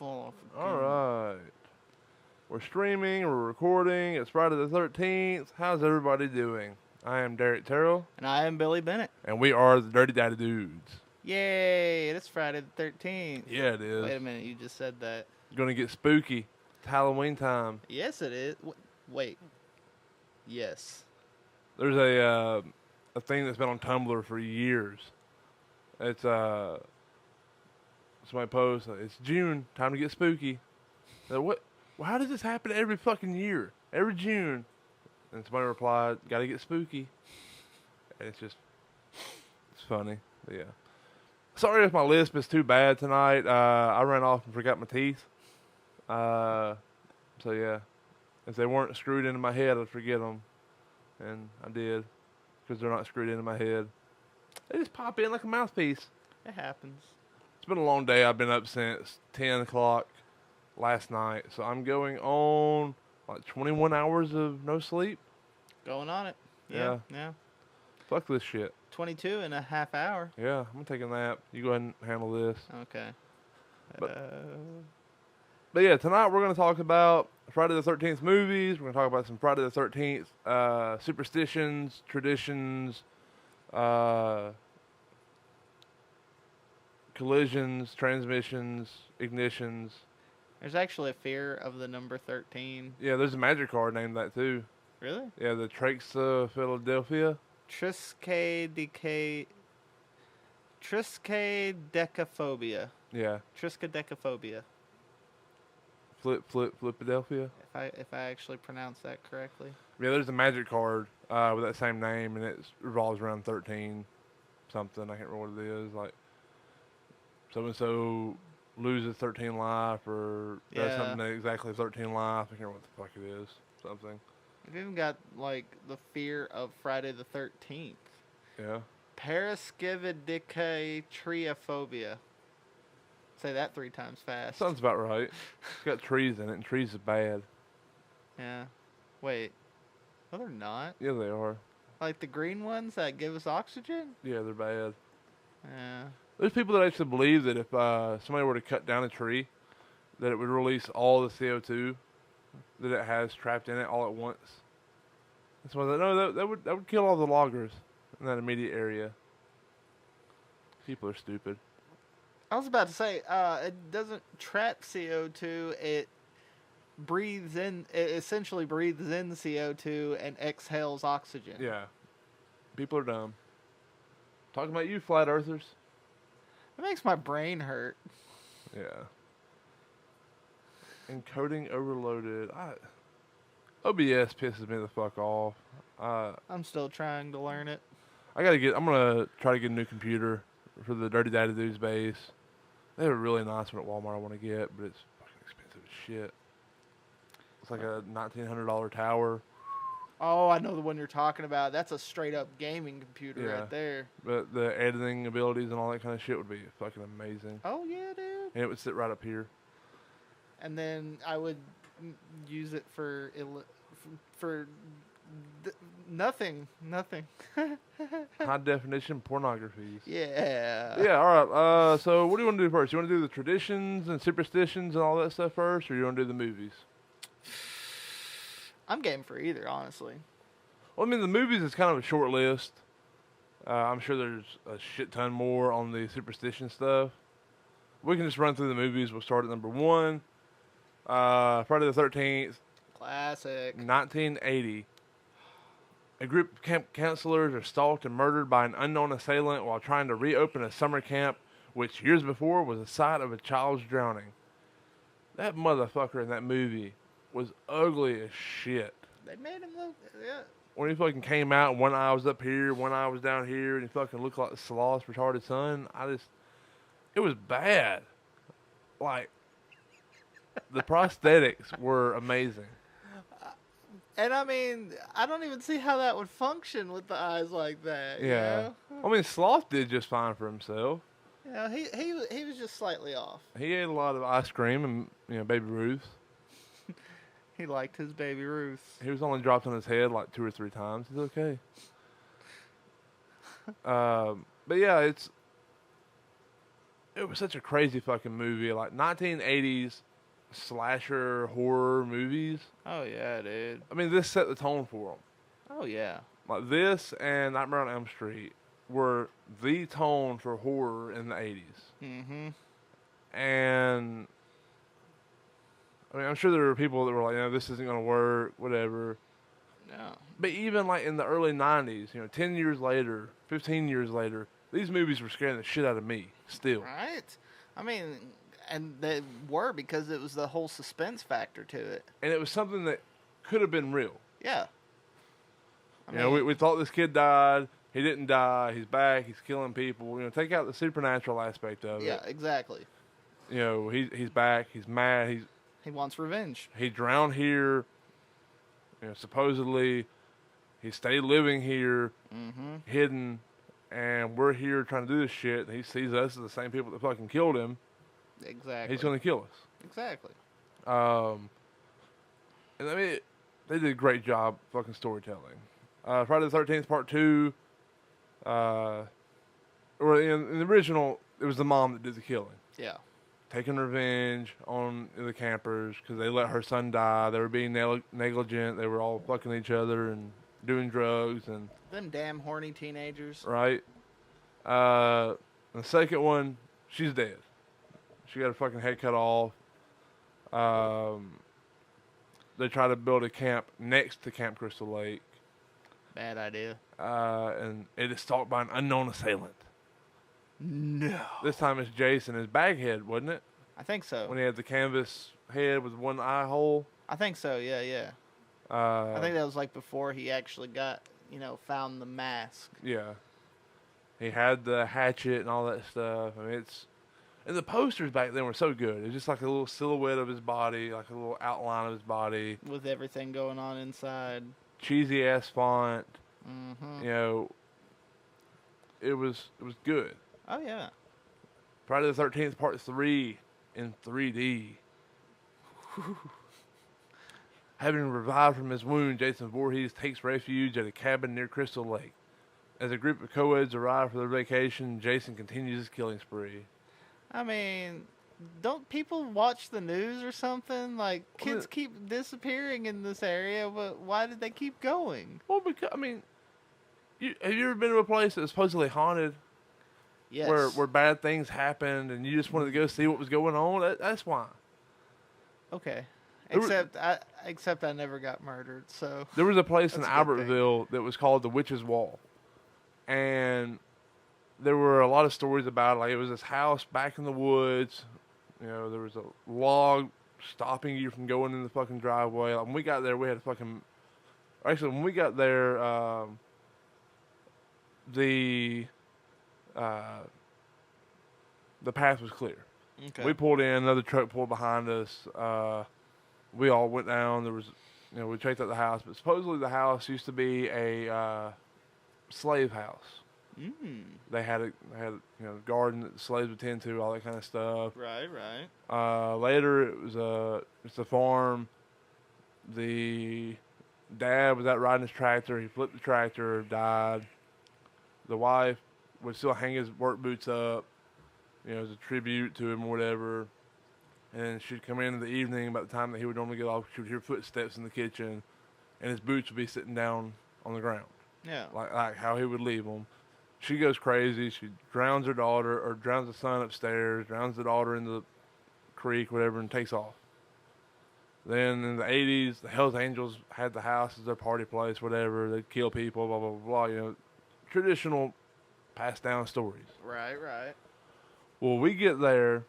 All Alright. We're streaming, we're recording. It's Friday the 13th. How's everybody doing? I am Derek Terrell, And I am Billy Bennett. and we are the Dirty Daddy Dudes. Yay! It is Friday the 13th. Yeah, it is. Wait a minute, you just said that. It's gonna get spooky. It's Halloween time. Yes, it is. Wait. Yes. There's a thing that's been on Tumblr for years. It's somebody posts, it's June, time to get spooky. What? Well, how does this happen every fucking year? Every June. And somebody replied, gotta get spooky. And it's funny. But yeah. Sorry if my lisp is too bad tonight. I ran off and forgot my teeth. So yeah. If they weren't screwed into my head, I'd forget them. And I did. Because they're not screwed into my head. They just pop in like a mouthpiece. It happens. It's been a long day. I've been up since 10 o'clock last night. So I'm going on like 21 hours of no sleep. Going on it. Yeah. Yeah. Fuck this shit. 22 and a half hour. Yeah, I'm going to take a nap. You go ahead and handle this. Okay. But yeah, tonight we're going to talk about Friday the 13th movies. We're going to talk about some Friday the 13th superstitions, traditions, collisions, transmissions, ignitions. There's actually a fear of the number 13. Yeah, there's a magic card named that too. Really? Yeah, the Traxa Philadelphia. Triskaidekaphobia. Yeah. Triskaidekaphobia. Flipadelphia. If I actually pronounce that correctly. Yeah, there's a magic card with that same name, and it revolves around 13 something. I can't remember what it is. Like, so-and-so loses 13 life or does something at exactly 13 life. I can't remember what the fuck it is. Something. We've even got, like, the fear of Friday the 13th. Yeah. Paraskividikatriophobia. Say that 3 times fast. Sounds about right. It's got trees in it, and trees is bad. Yeah. Wait. No, they're not. Yeah, they are. Like the green ones that give us oxygen? Yeah, they're bad. Yeah. There's people that actually believe that if somebody were to cut down a tree, that it would release all the CO2 that it has trapped in it all at once. That's why that would kill all the loggers in that immediate area. People are stupid. I was about to say, it doesn't trap CO2. It breathes in. It essentially breathes in CO2 and exhales oxygen. Yeah. People are dumb. Talking about you, flat earthers. It makes my brain hurt. Yeah. Encoding overloaded. OBS pisses me the fuck off. I'm still trying to learn it. I'm gonna try to get a new computer for the Dirty Daddy Dudes base. They have a really nice one at Walmart I want to get, but it's fucking expensive as shit. It's like a $1,900 tower. Oh, I know the one you're talking about. That's a straight up gaming computer right there. But the editing abilities and all that kind of shit would be fucking amazing. Oh, yeah, dude. And it would sit right up here. And then I would use it for nothing. High definition pornographies. Yeah. Yeah, alright. So what do you want to do first? You want to do the traditions and superstitions and all that stuff first, or you want to do the movies? I'm game for either, honestly. Well, I mean, the movies is kind of a short list. I'm sure there's a shit ton more on the superstition stuff. We can just run through the movies. We'll start at number 1. Friday the 13th. Classic. 1980. A group of camp counselors are stalked and murdered by an unknown assailant while trying to reopen a summer camp, which years before was the site of a child's drowning. That motherfucker in that movie was ugly as shit. They made him look, yeah. When he fucking came out, one eye was up here, one eye was down here, and he fucking looked like the Sloth's retarded son. It was bad. Like, the prosthetics were amazing. And I mean, I don't even see how that would function with the eyes like that. Yeah. You know? I mean, Sloth did just fine for himself. Yeah, he was just slightly off. He ate a lot of ice cream and, Baby Ruth. He liked his Baby Ruth. He was only dropped on his head like 2 or 3 times. He's okay. But yeah, it was such a crazy fucking movie. Like 1980s slasher horror movies. Oh yeah, dude. I mean, this set the tone for them. Oh yeah. Like this and Nightmare on Elm Street were the tone for horror in the 80s. Mm-hmm. And I mean, I'm sure there were people that were like, this isn't going to work, whatever. No. But even like in the early 90s, 10 years later, 15 years later, these movies were scaring the shit out of me still. Right. I mean, and they were because it was the whole suspense factor to it. And it was something that could have been real. Yeah. We thought this kid died. He didn't die. He's back. He's killing people. Take out the supernatural aspect of it. Yeah, exactly. He's back. He's mad. He wants revenge. He drowned here. Supposedly, he stayed living here, hidden, and we're here trying to do this shit. And he sees us as the same people that fucking killed him. Exactly. He's going to kill us. Exactly. And I mean, they did a great job fucking storytelling. Friday the 13th Part 2, or in the original, it was the mom that did the killing. Yeah. Taking revenge on the campers because they let her son die. They were being negligent. They were all fucking each other and doing drugs and Them damn horny teenagers. right. The second one, she's dead. She got her fucking head cut off. They try to build a camp next to Camp Crystal Lake. Bad idea. And it is stalked by an unknown assailant. No. This time it's Jason, his baghead, wasn't it? I think so. When he had the canvas head with one eye hole. I think so. Yeah, yeah. I think that was like before he actually got, found the mask. Yeah. He had the hatchet and all that stuff. I mean, and the posters back then were so good. It was just like a little silhouette of his body, like a little outline of his body. With everything going on inside. Cheesy ass font. Mm-hmm. It was good. Oh, yeah. Friday the 13th Part 3 in 3D. Having revived from his wound, Jason Voorhees takes refuge at a cabin near Crystal Lake. As a group of co-eds arrive for their vacation, Jason continues his killing spree. I mean, don't people watch the news or something? Like, kids keep disappearing in this area, but why did they keep going? Well, because, have you ever been to a place that was supposedly haunted? Yes. Where bad things happened and you just wanted to go see what was going on? That's why. Okay. Except I never got murdered, so... There was a place in That's a good thing. Albertville that was called the Witch's Wall. And there were a lot of stories about it. Like, it was this house back in the woods. There was a log stopping you from going in the fucking driveway. Like, when we got there, we had a fucking... Actually, when we got there, the path was clear. Okay. We pulled in, another truck pulled behind us. We all went down. There was, we checked out the house, but supposedly the house used to be a slave house. Mm. They had a garden that the slaves would tend to, all that kind of stuff. Right, right. Later, it's a farm. The dad was out riding his tractor. He flipped the tractor, died. The wife would still hang his work boots up, as a tribute to him or whatever. And she'd come in the evening, about the time that he would normally get off, she would hear footsteps in the kitchen, and his boots would be sitting down on the ground. Yeah. Like how he would leave them. She goes crazy. She drowns her daughter, or drowns the son upstairs, drowns the daughter in the creek, whatever, and takes off. Then in the 80s, the Hells Angels had the house as their party place, whatever. They'd kill people, blah, blah, blah, blah. Traditional passed down stories. Right, right. Well, we get there,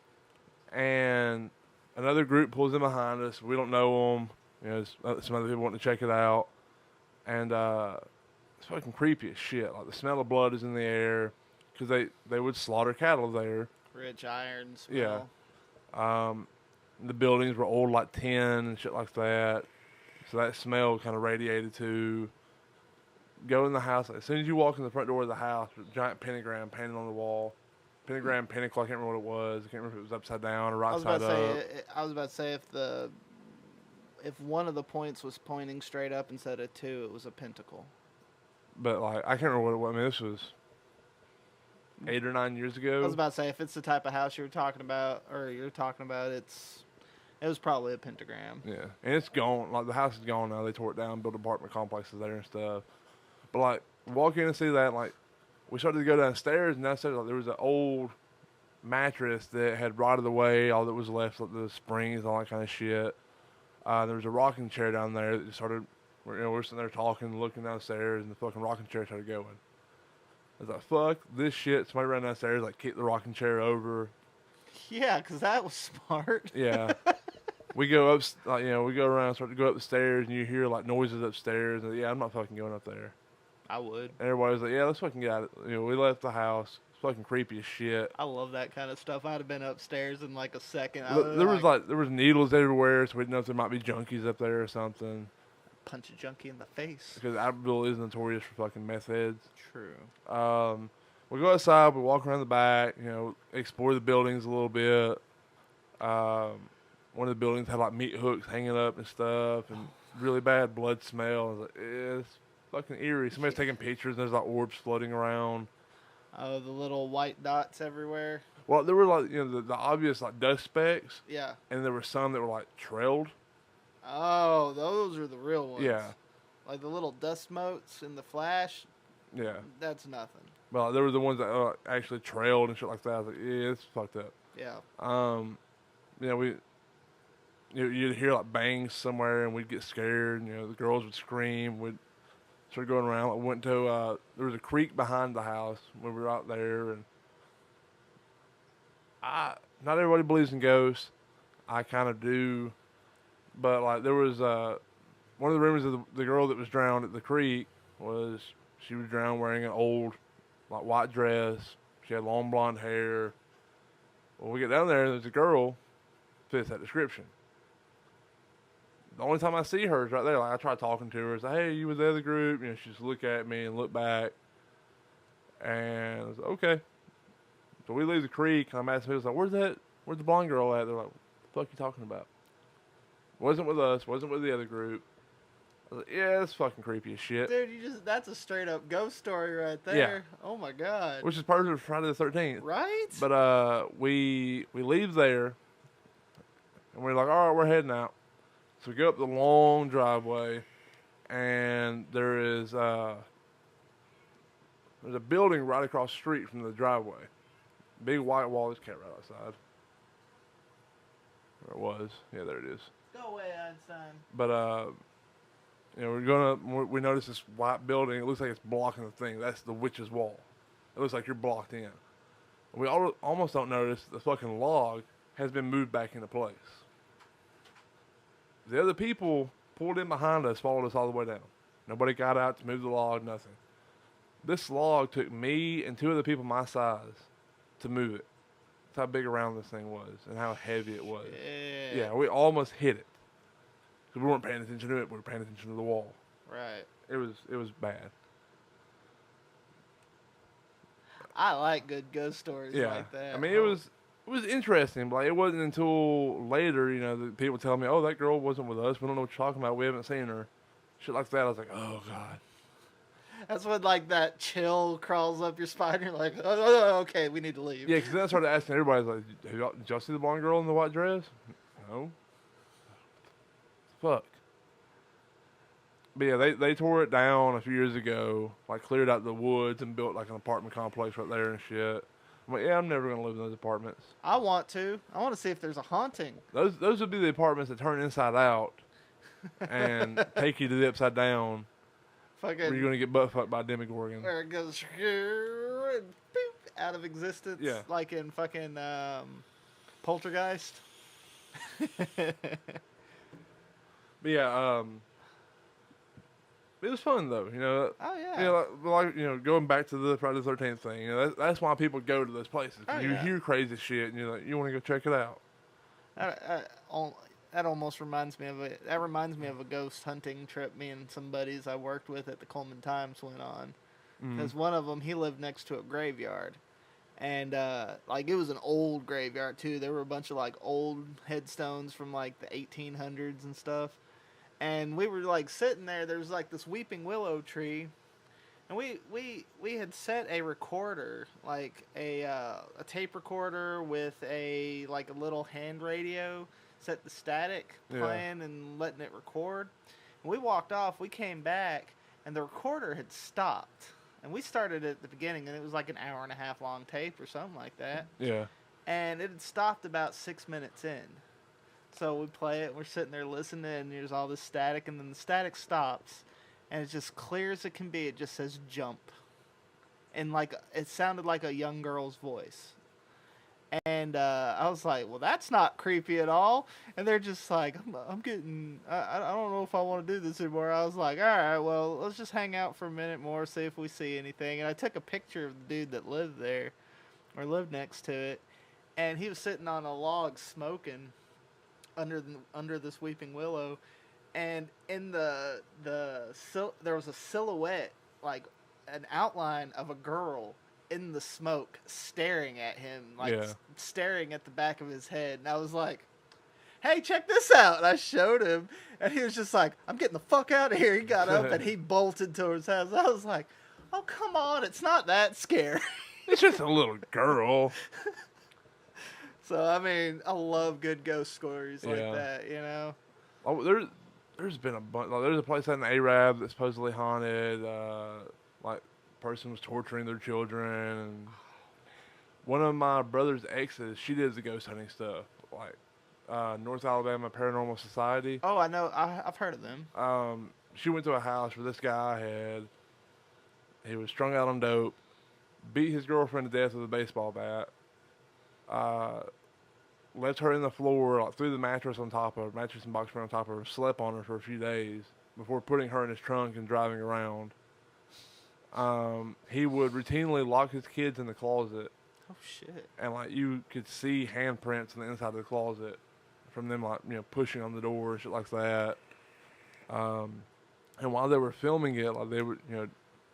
and another group pulls in behind us. We don't know them. Some other people want to check it out. And it's fucking creepy as shit. Like, the smell of blood is in the air, because they would slaughter cattle there. Rich iron smell. Yeah. The buildings were old, like tin and shit like that. So that smell kind of radiated to. Go in the house. As soon as you walk in the front door of the house, there's a giant pentagram painted on the wall. Pentagram, pinnacle, I can't remember what it was. I can't remember if it was upside down or right side up. I was about to say if one of the points was pointing straight up instead of two, it was a pentacle. But, like, I can't remember what it was. I mean, this was 8 or 9 years I ago. was about to say, if it's the type of house you were talking about, it was probably a pentagram. Yeah, and it's gone. Like the house is gone now. They tore it down, built apartment complexes there and stuff. But like walk in and see that, like we started to go downstairs, and downstairs like, there was an old mattress that had rotted away. All that was left, like the springs, all that kind of shit. There was a rocking chair down there that just started. We're sitting there talking, looking downstairs, and the fucking rocking chair started going. I was like, "Fuck this shit!" Somebody ran downstairs, like kicked the rocking chair over. Yeah, because that was smart. Yeah. We go up, like, we go around, start to go up the stairs, and you hear like noises upstairs. And yeah, I'm not fucking going up there. I would. And everybody's like, yeah, let's fucking get out. We left the house. It's fucking creepy as shit. I love that kind of stuff. I'd have been upstairs in like a second. There was needles everywhere, so we didn't know if there might be junkies up there or something. Punch a junkie in the face. Because Abbeville is notorious for fucking meth heads. True. We go outside, we walk around the back, explore the buildings a little bit. One of the buildings had like meat hooks hanging up and stuff, and really bad blood smell. I was like, it's fucking eerie. Somebody's taking pictures, and there's like orbs floating around. Oh, the little white dots everywhere. Well, there were like the obvious like dust specks. Yeah. And there were some that were like trailed. Oh, those are the real ones. Yeah. Like the little dust motes in the flash. Yeah. That's nothing. Well, there were the ones that actually trailed and shit like that. I was like, yeah, it's fucked up. Yeah. You'd hear like bangs somewhere, and we'd get scared. The girls would scream. We'd start going around. Like, went to there was a creek behind the house when we were out there, and not everybody believes in ghosts. I kind of do, but like there was one of the rumors of the girl that was drowned at the creek was she was drowned wearing an old like white dress. She had long blonde hair. Well, we get down there, and there's a girl fits that description. The only time I see her is right there. Like I try talking to her. It's like, hey, you with the other group? She just look at me and look back. And I was like, okay. So we leave the creek, and I'm asking people, like, where's the blonde girl at? They're like, what the fuck are you talking about? Wasn't with us. Wasn't with the other group. I was like, yeah, that's fucking creepy as shit. Dude, that's a straight up ghost story right there. Yeah. Oh my God. Which is part of Friday the 13th. Right? But we leave there, and we're like, all right, we're heading out. So we go up the long driveway, and there's a building right across the street from the driveway. Big white wall that's kept right outside. There it was. Yeah, there it is. Go away, Einstein. But we notice this white building. It looks like it's blocking the thing. That's the witch's wall. It looks like you're blocked in. We almost don't notice the fucking log has been moved back into place. The other people pulled in behind us, followed us all the way down. Nobody got out to move the log, nothing. This log took me and two other people my size to move it. That's how big around this thing was and how heavy it was. Yeah, we almost hit it. Because we weren't paying attention to it, we were paying attention to the wall. Right. It was bad. I like good ghost stories like that. I mean, it was interesting, but like, it wasn't until later, that people tell me, oh, that girl wasn't with us. We don't know what you're talking about. We haven't seen her. Shit like that. I was like, oh, God. That's when, like, that chill crawls up your spine. You're like, oh, okay, we need to leave. Yeah, because then I started asking everybody, like, did y'all see the blonde girl in the white dress? No. Fuck. But yeah, they tore it down a few years ago, like cleared out the woods and built like an apartment complex right there and shit. I'm like, yeah, I'm never gonna live in those apartments. I want to see if there's a haunting. Those would be the apartments that turn inside out and take you to the upside down. Fucking. Where you're gonna get butt fucked by a Demogorgon. Where it goes and boop, out of existence. Yeah. Like in fucking Poltergeist. But yeah, it was fun though, Oh yeah. Like going back to the Friday the 13th thing, that's why people go to those places. You hear crazy shit, and you're like, you want to go check it out. That almost reminds me of a ghost hunting trip me and some buddies I worked with at the Coleman Times went on. Because one of them, he lived next to a graveyard. And, it was an old graveyard, too. There were a bunch of, old headstones from, the 1800s and stuff. And we were, sitting there. There was, this weeping willow tree. And we had set a recorder, like a tape recorder with a little hand radio, set the static playing and letting it record. And we walked off. We came back, and the recorder had stopped. And we started at the beginning, and it was like an hour and a half long tape or something like that. Yeah. And it had stopped about 6 minutes in. So we play it, and we're sitting there listening, and there's all this static, and then the static stops, and it's just clear as it can be. It just says jump. And it sounded like a young girl's voice. And I was like, well, that's not creepy at all. And they're just like, I don't know if I want to do this anymore. I was like, all right, well, let's just hang out for a minute more, see if we see anything. And I took a picture of the dude that lived there, or lived next to it. And he was sitting on a log smoking under this weeping willow. And in there was a silhouette, like an outline of a girl in the smoke staring at him, staring at the back of his head. And I was like, hey, check this out. And I showed him, and he was just like, I'm getting the fuck out of here. He got up and he bolted towards his house. I was like, oh, come on. It's not that scary. It's just a little girl. So, I mean, I love good ghost stories like that, you know? Oh, there's been a bunch. Like, there's a place out in Arab that's supposedly haunted. Person was torturing their children. And one of my brother's exes, she did the ghost hunting stuff, like North Alabama Paranormal Society. Oh, I know. I've heard of them. She went to a house where this guy he was strung out on dope, beat his girlfriend to death with a baseball bat, left her in the floor, like, threw the mattress and box spring on top of her, slept on her for a few days before putting her in his trunk and driving around. He would routinely lock his kids in the closet. Oh, shit. And, you could see handprints on the inside of the closet from them, pushing on the door and shit like that. And while they were filming it, they would,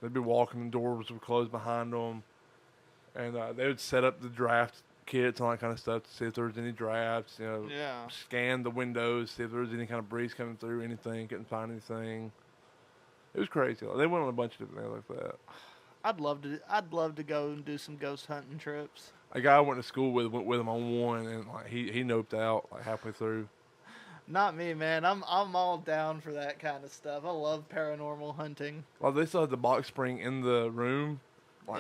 they'd be walking, the doors would close behind them. And they would set up the draft kits and all that kind of stuff to see if there was any drafts, scan the windows, see if there was any kind of breeze coming through, anything, couldn't find anything. It was crazy. They went on a bunch of different things like that. I'd love to go and do some ghost hunting trips. A guy I went to school with went with him on one, and he noped out halfway through. Not me, man. I'm all down for that kind of stuff. I love paranormal hunting. Well, they still had the box spring in the room,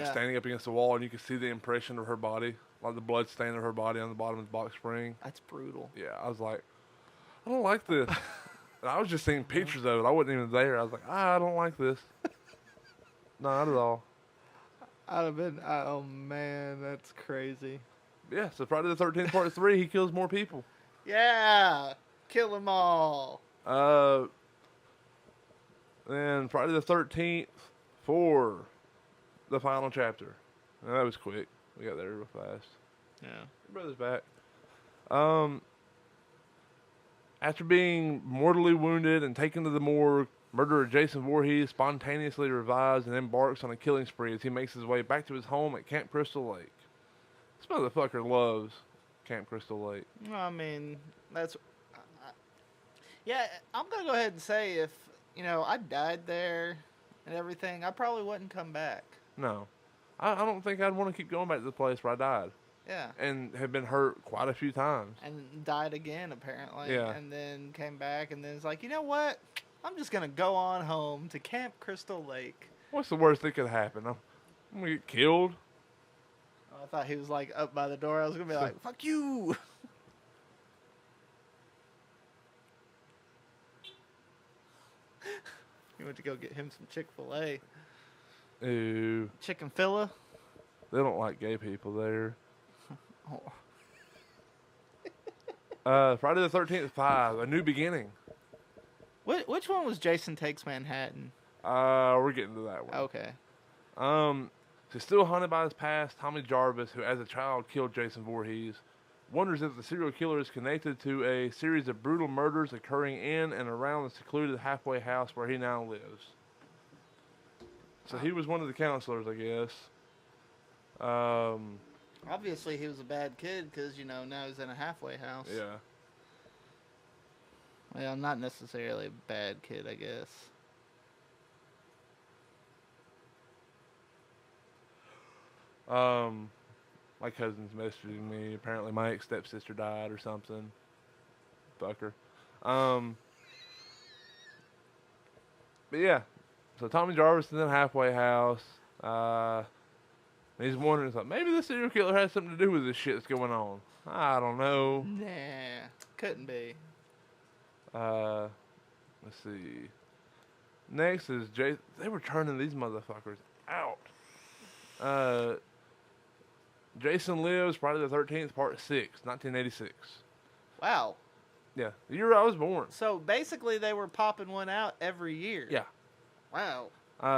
standing up against the wall, and you could see the impression of her body, the blood stain of her body on the bottom of the box spring. That's brutal. Yeah, I was like, I don't like this. And I was just seeing pictures of it. I wasn't even there. I was like, I don't like this. No, not at all. I'd have been, oh man, that's crazy. Yeah, so Friday the 13th Part 3, he kills more people. Yeah, kill them all. Then Friday the 13th 4, the final chapter. Now, that was quick. We got there real fast. Yeah. Your brother's back. After being mortally wounded and taken to the morgue, murderer Jason Voorhees spontaneously revives and embarks on a killing spree as he makes his way back to his home at Camp Crystal Lake. This motherfucker loves Camp Crystal Lake. I mean, that's... yeah, I'm going to go ahead and say if, I died there and everything, I probably wouldn't come back. No. I don't think I'd want to keep going back to the place where I died. Yeah. And have been hurt quite a few times. And died again, apparently. Yeah. And then came back, and then it's like, you know what? I'm just going to go on home to Camp Crystal Lake. What's the worst that could happen? I'm going to get killed. Oh, I thought he was, up by the door. I was going to be like, fuck you! You went to go get him some Chick-fil-A. Ooh. Chicken filla? They don't like gay people there. Oh. Friday the 13th 5, A New Beginning. Which one was Jason Takes Manhattan? We're getting to that one. Okay. So still haunted by his past, Tommy Jarvis, who as a child killed Jason Voorhees, wonders if the serial killer is connected to a series of brutal murders occurring in and around the secluded halfway house where he now lives. So he was one of the counselors, I guess. Obviously, he was a bad kid because, now he's in a halfway house. Yeah. Well, not necessarily a bad kid, I guess. My cousin's messaging me. Apparently, my ex stepsister died or something. Fucker. But yeah, so Tommy Jarvis is in a halfway house. He's wondering, like, maybe the serial killer has something to do with this shit that's going on. I don't know. Nah, couldn't be. Let's see. Next is Jason. They were turning these motherfuckers out. Jason Lives, Friday the 13th, Part 6, 1986. Wow. Yeah, the year I was born. So basically, they were popping one out every year. Yeah. Wow.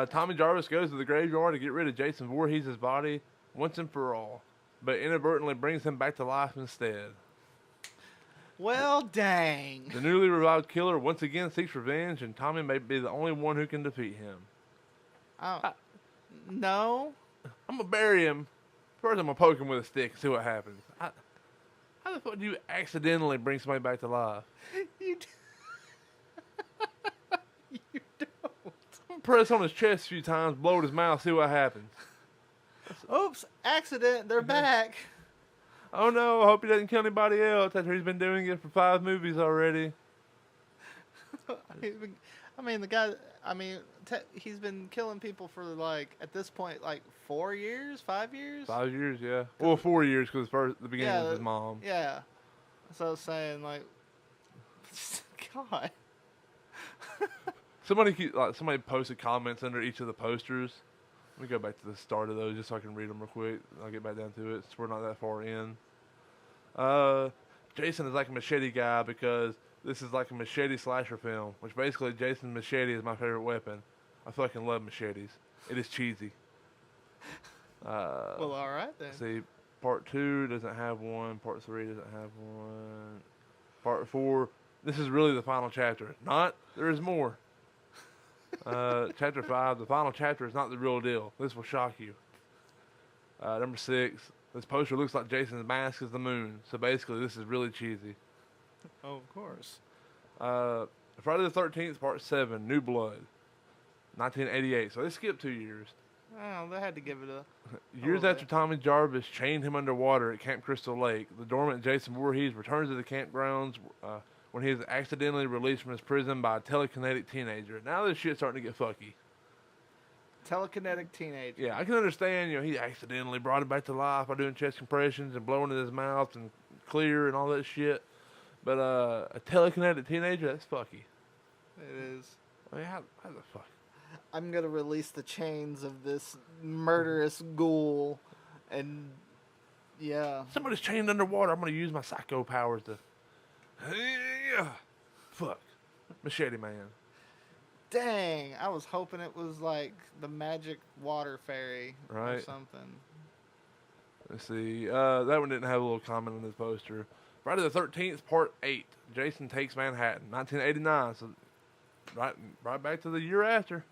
Tommy Jarvis goes to the graveyard to get rid of Jason Voorhees' body once and for all, but inadvertently brings him back to life instead. Well, dang. The newly revived killer once again seeks revenge, and Tommy may be the only one who can defeat him. No. I'm going to bury him. First, I'm going to poke him with a stick and see what happens. How the fuck do you accidentally bring somebody back to life? You don't. Press on his chest a few times, blow his mouth, see what happens. Oops, accident, they're back. Oh no, I hope he doesn't kill anybody else after he's been doing it for 5 movies already. He's been killing people for, like, at this point, like, 4 years, 5 years? 5 years, yeah. Well, 4 years, because the beginning was his mom. Yeah. So I was saying, like, God. Somebody posted comments under each of the posters. Let me go back to the start of those just so I can read them real quick. I'll get back down to it since we're not that far in. Jason is like a machete guy because this is like a machete slasher film, which basically Jason's machete is my favorite weapon. I fucking love machetes. It is cheesy. Well, all right then. See, Part 2 doesn't have one. Part 3 doesn't have one. Part 4, this is really the final chapter. Not, there is more. Chapter 5, the final chapter is not the real deal. This will shock you. Number 6, this poster looks like Jason's mask is the moon. So basically, this is really cheesy. Oh, of course. Friday the 13th, Part 7, New Blood, 1988. So they skipped 2 years. Oh, they had to give it a... Years after Tommy Jarvis chained him underwater at Camp Crystal Lake, the dormant Jason Voorhees returns to the campgrounds when he is accidentally released from his prison by a telekinetic teenager. Now this shit's starting to get fucky. Telekinetic teenager. Yeah, I can understand, he accidentally brought him back to life by doing chest compressions and blowing in his mouth and clear and all that shit. But a telekinetic teenager, that's fucky. It is. I mean, how the fuck? I'm going to release the chains of this murderous ghoul and, yeah. Somebody's chained underwater. I'm going to use my psycho powers to... Fuck. Machete Man. Dang, I was hoping it was like the magic water fairy or something. Let's see. That one didn't have a little comment on this poster. Friday the 13th, Part 8. Jason Takes Manhattan, 1989. So right back to the year after.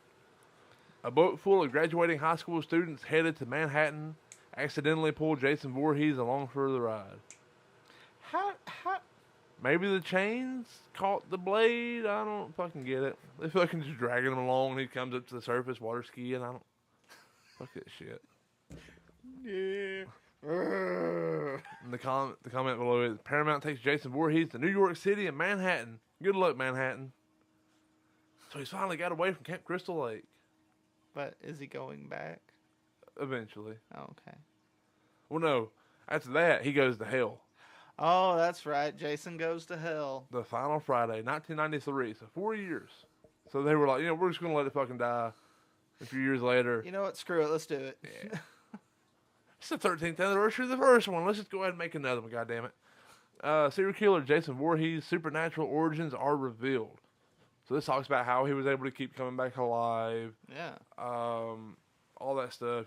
A boat full of graduating high school students headed to Manhattan accidentally pulled Jason Voorhees along for the ride. How? Maybe the chains caught the blade. I don't fucking get it. They fucking just dragging him along and he comes up to the surface water skiing. I don't... Fuck that shit. Yeah. And the comment below is, Paramount takes Jason Voorhees to New York City and Manhattan. Good luck, Manhattan. So he's finally got away from Camp Crystal Lake. But is he going back? Eventually. Oh, okay. Well, no. After that, he goes to hell. Oh, that's right. Jason Goes to Hell. The final Friday, 1993. So 4 years. So they were like, we're just going to let it fucking die. A few years later. You know what? Screw it. Let's do it. Yeah. It's the 13th anniversary of the first one. Let's just go ahead and make another one, goddammit. Serial killer Jason Voorhees' supernatural origins are revealed. So this talks about how he was able to keep coming back alive. Yeah. All that stuff,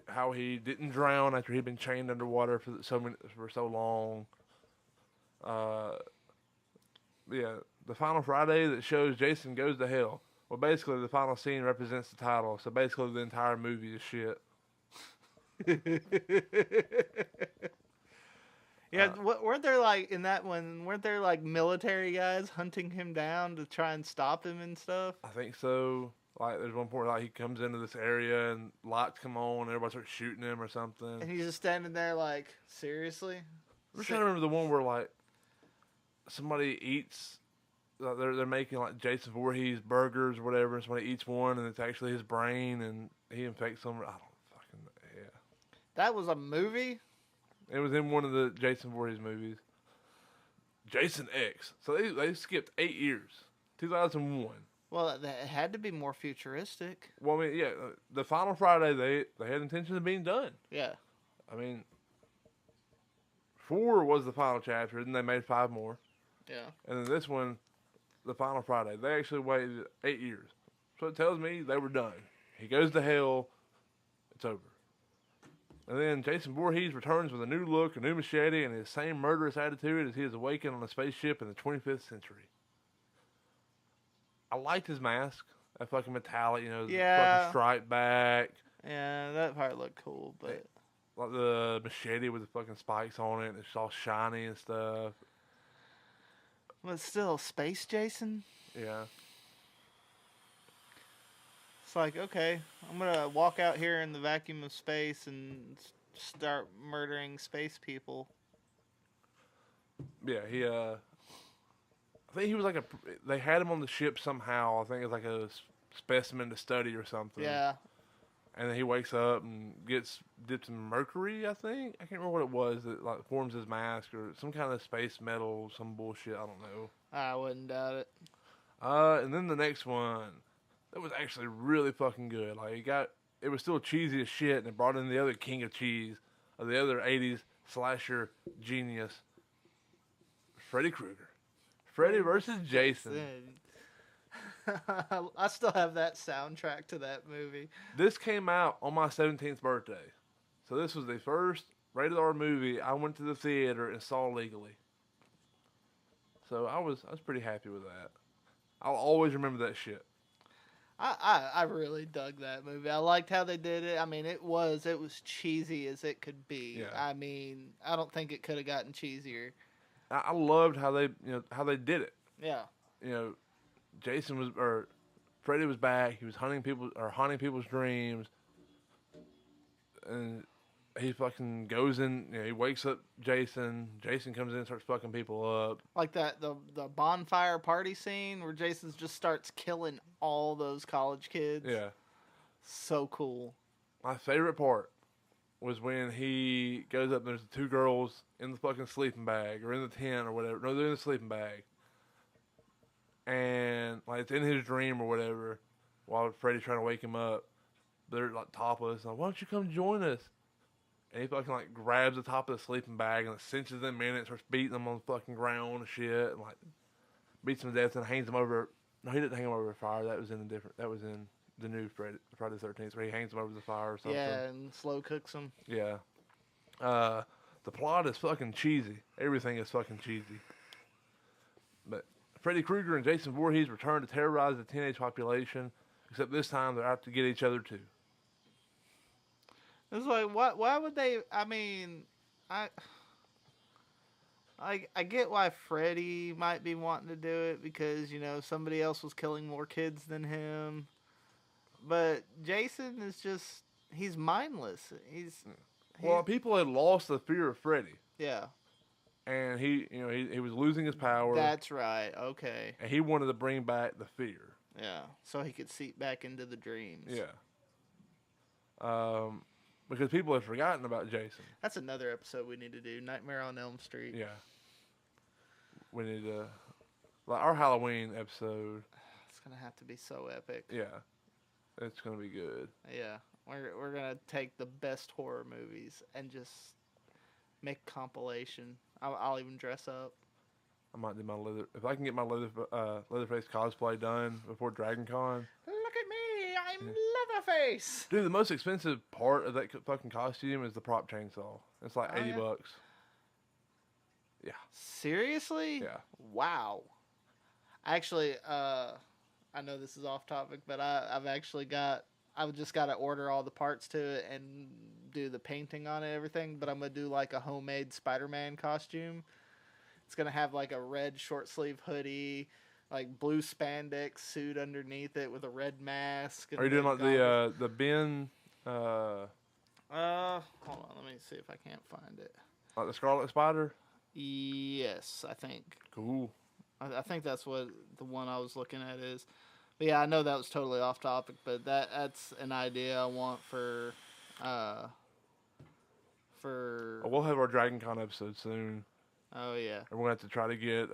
how he didn't drown after he'd been chained underwater for so long. Yeah, the final Friday that shows Jason Goes to Hell. Well, basically, the final scene represents the title, so basically the entire movie is shit. Yeah, weren't there like in that one? Weren't there like military guys hunting him down to try and stop him and stuff? I think so. Like, there's one point, like, he comes into this area and lights come on and everybody starts shooting him or something. And he's just standing there like, seriously? I'm just trying to remember the one where, like, somebody eats, like, they're making, like, Jason Voorhees burgers or whatever, and somebody eats one and it's actually his brain and he infects them. I don't fucking, yeah. That was a movie? It was in one of the Jason Voorhees movies. Jason X. So they skipped 8 years. 2001. Well, it had to be more futuristic. Well, I mean, yeah, the final Friday, they had intentions of being done. Yeah. I mean, 4 was the final chapter, and they made 5 more. Yeah. And then this one, the final Friday, they actually waited 8 years. So it tells me they were done. He goes to hell. It's over. And then Jason Voorhees returns with a new look, a new machete, and his same murderous attitude as he is awakened on a spaceship in the 25th century. I liked his mask. That fucking metallic, you know, the fucking stripe back. Yeah, that part looked cool, but... Like the machete with the fucking spikes on it, and it's all shiny and stuff. But still, Space Jason? Yeah. It's like, okay, I'm going to walk out here in the vacuum of space and start murdering space people. Yeah, I think he was like they had him on the ship somehow. I think it's like a specimen to study or something. Yeah. And then he wakes up and gets dipped in mercury, I think. I can't remember what it was that like forms his mask or some kind of space metal, some bullshit, I don't know. I wouldn't doubt it. And then the next one, that was actually really fucking good. Like it was still cheesy as shit, and it brought in the other king of cheese, of the other 80s slasher genius, Freddy Krueger. Freddy versus Jason. I still have that soundtrack to that movie. This came out on my 17th birthday. So this was the first rated R movie I went to the theater and saw legally. So I was pretty happy with that. I'll always remember that shit. I really dug that movie. I liked how they did it. I mean, it was cheesy as it could be. Yeah. I mean, I don't think it could have gotten cheesier. I loved how they did it. Yeah. You know, Freddy was back. He was haunting people's dreams, and he fucking goes in. You know, he wakes up Jason. Jason comes in and starts fucking people up. Like the bonfire party scene where Jason just starts killing all those college kids. Yeah. So cool. My favorite part was when he goes up and there's the 2 girls in the fucking sleeping bag or in the tent or whatever. No, they're in the sleeping bag. And like it's in his dream or whatever while Freddy's trying to wake him up. They're like topless. Like, why don't you come join us? And he fucking like grabs the top of the sleeping bag and like, cinches them in and starts beating them on the fucking ground and shit and like beats them to death and hangs them over. No, he didn't hang them over the fire. That was in the new Friday the 13th where he hangs them over the fire or something. Yeah, and slow cooks them. Yeah. The plot is fucking cheesy. Everything is fucking cheesy. But Freddy Krueger and Jason Voorhees return to terrorize the teenage population, except this time they're out to get each other too. It's like, why would they? I mean, I get why Freddy might be wanting to do it because, you know, somebody else was killing more kids than him. But Jason is just, he's mindless. Well, people had lost the fear of Freddy. Yeah. And he was losing his power. That's right. Okay. And he wanted to bring back the fear. Yeah. So he could seep back into the dreams. Yeah. Because people have forgotten about Jason. That's another episode we need to do. Nightmare on Elm Street. Yeah. We need to, like our Halloween episode. It's gonna have to be so epic. Yeah. It's gonna be good. Yeah. We're gonna take the best horror movies and just make a compilation. I'll even dress up. I might do if I can get my Leatherface cosplay done before Dragon Con. Look at me, I'm Leatherface. Dude, the most expensive part of that fucking costume is the prop chainsaw. It's like $80. Yeah. Seriously? Yeah. Wow. Actually, I know this is off topic, but I've just got to order all the parts to it and do the painting on it and everything, but I'm going to do like a homemade Spider-Man costume. It's going to have like a red short sleeve hoodie, like blue spandex suit underneath it with a red mask. And Are you doing red like goggles. the Ben, Hold on, let me see if I can't find it. like the Scarlet Spider? Yes, I think. Cool. I think that's what the one I was looking at is. But yeah, I know that was totally off topic, but that's an idea I want uh, for. Oh, we'll have our Dragon Con episode soon. Oh yeah, And we're gonna have to try to get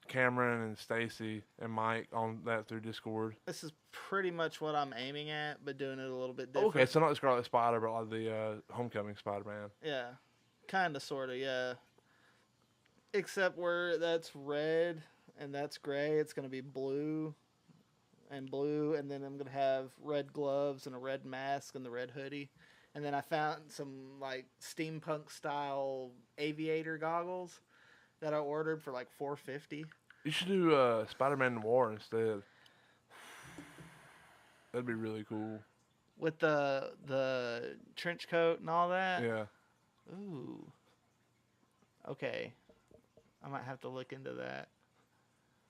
Cameron and Stacy and Mike on that through Discord. this is pretty much what I'm aiming at, but doing it a little bit different. Okay, so not the Scarlet Spider, but like the Homecoming Spider-Man. Yeah, kind of, sort of, yeah. Except where that's red and that's gray, it's gonna be blue, and then I'm gonna have red gloves and a red mask and the red hoodie. And then I found some like steampunk style aviator goggles that I ordered for like $450. You should do Spider-Man Noir instead. That'd be really cool. With the trench coat and all that. Yeah. Ooh. Okay. I might have to look into that.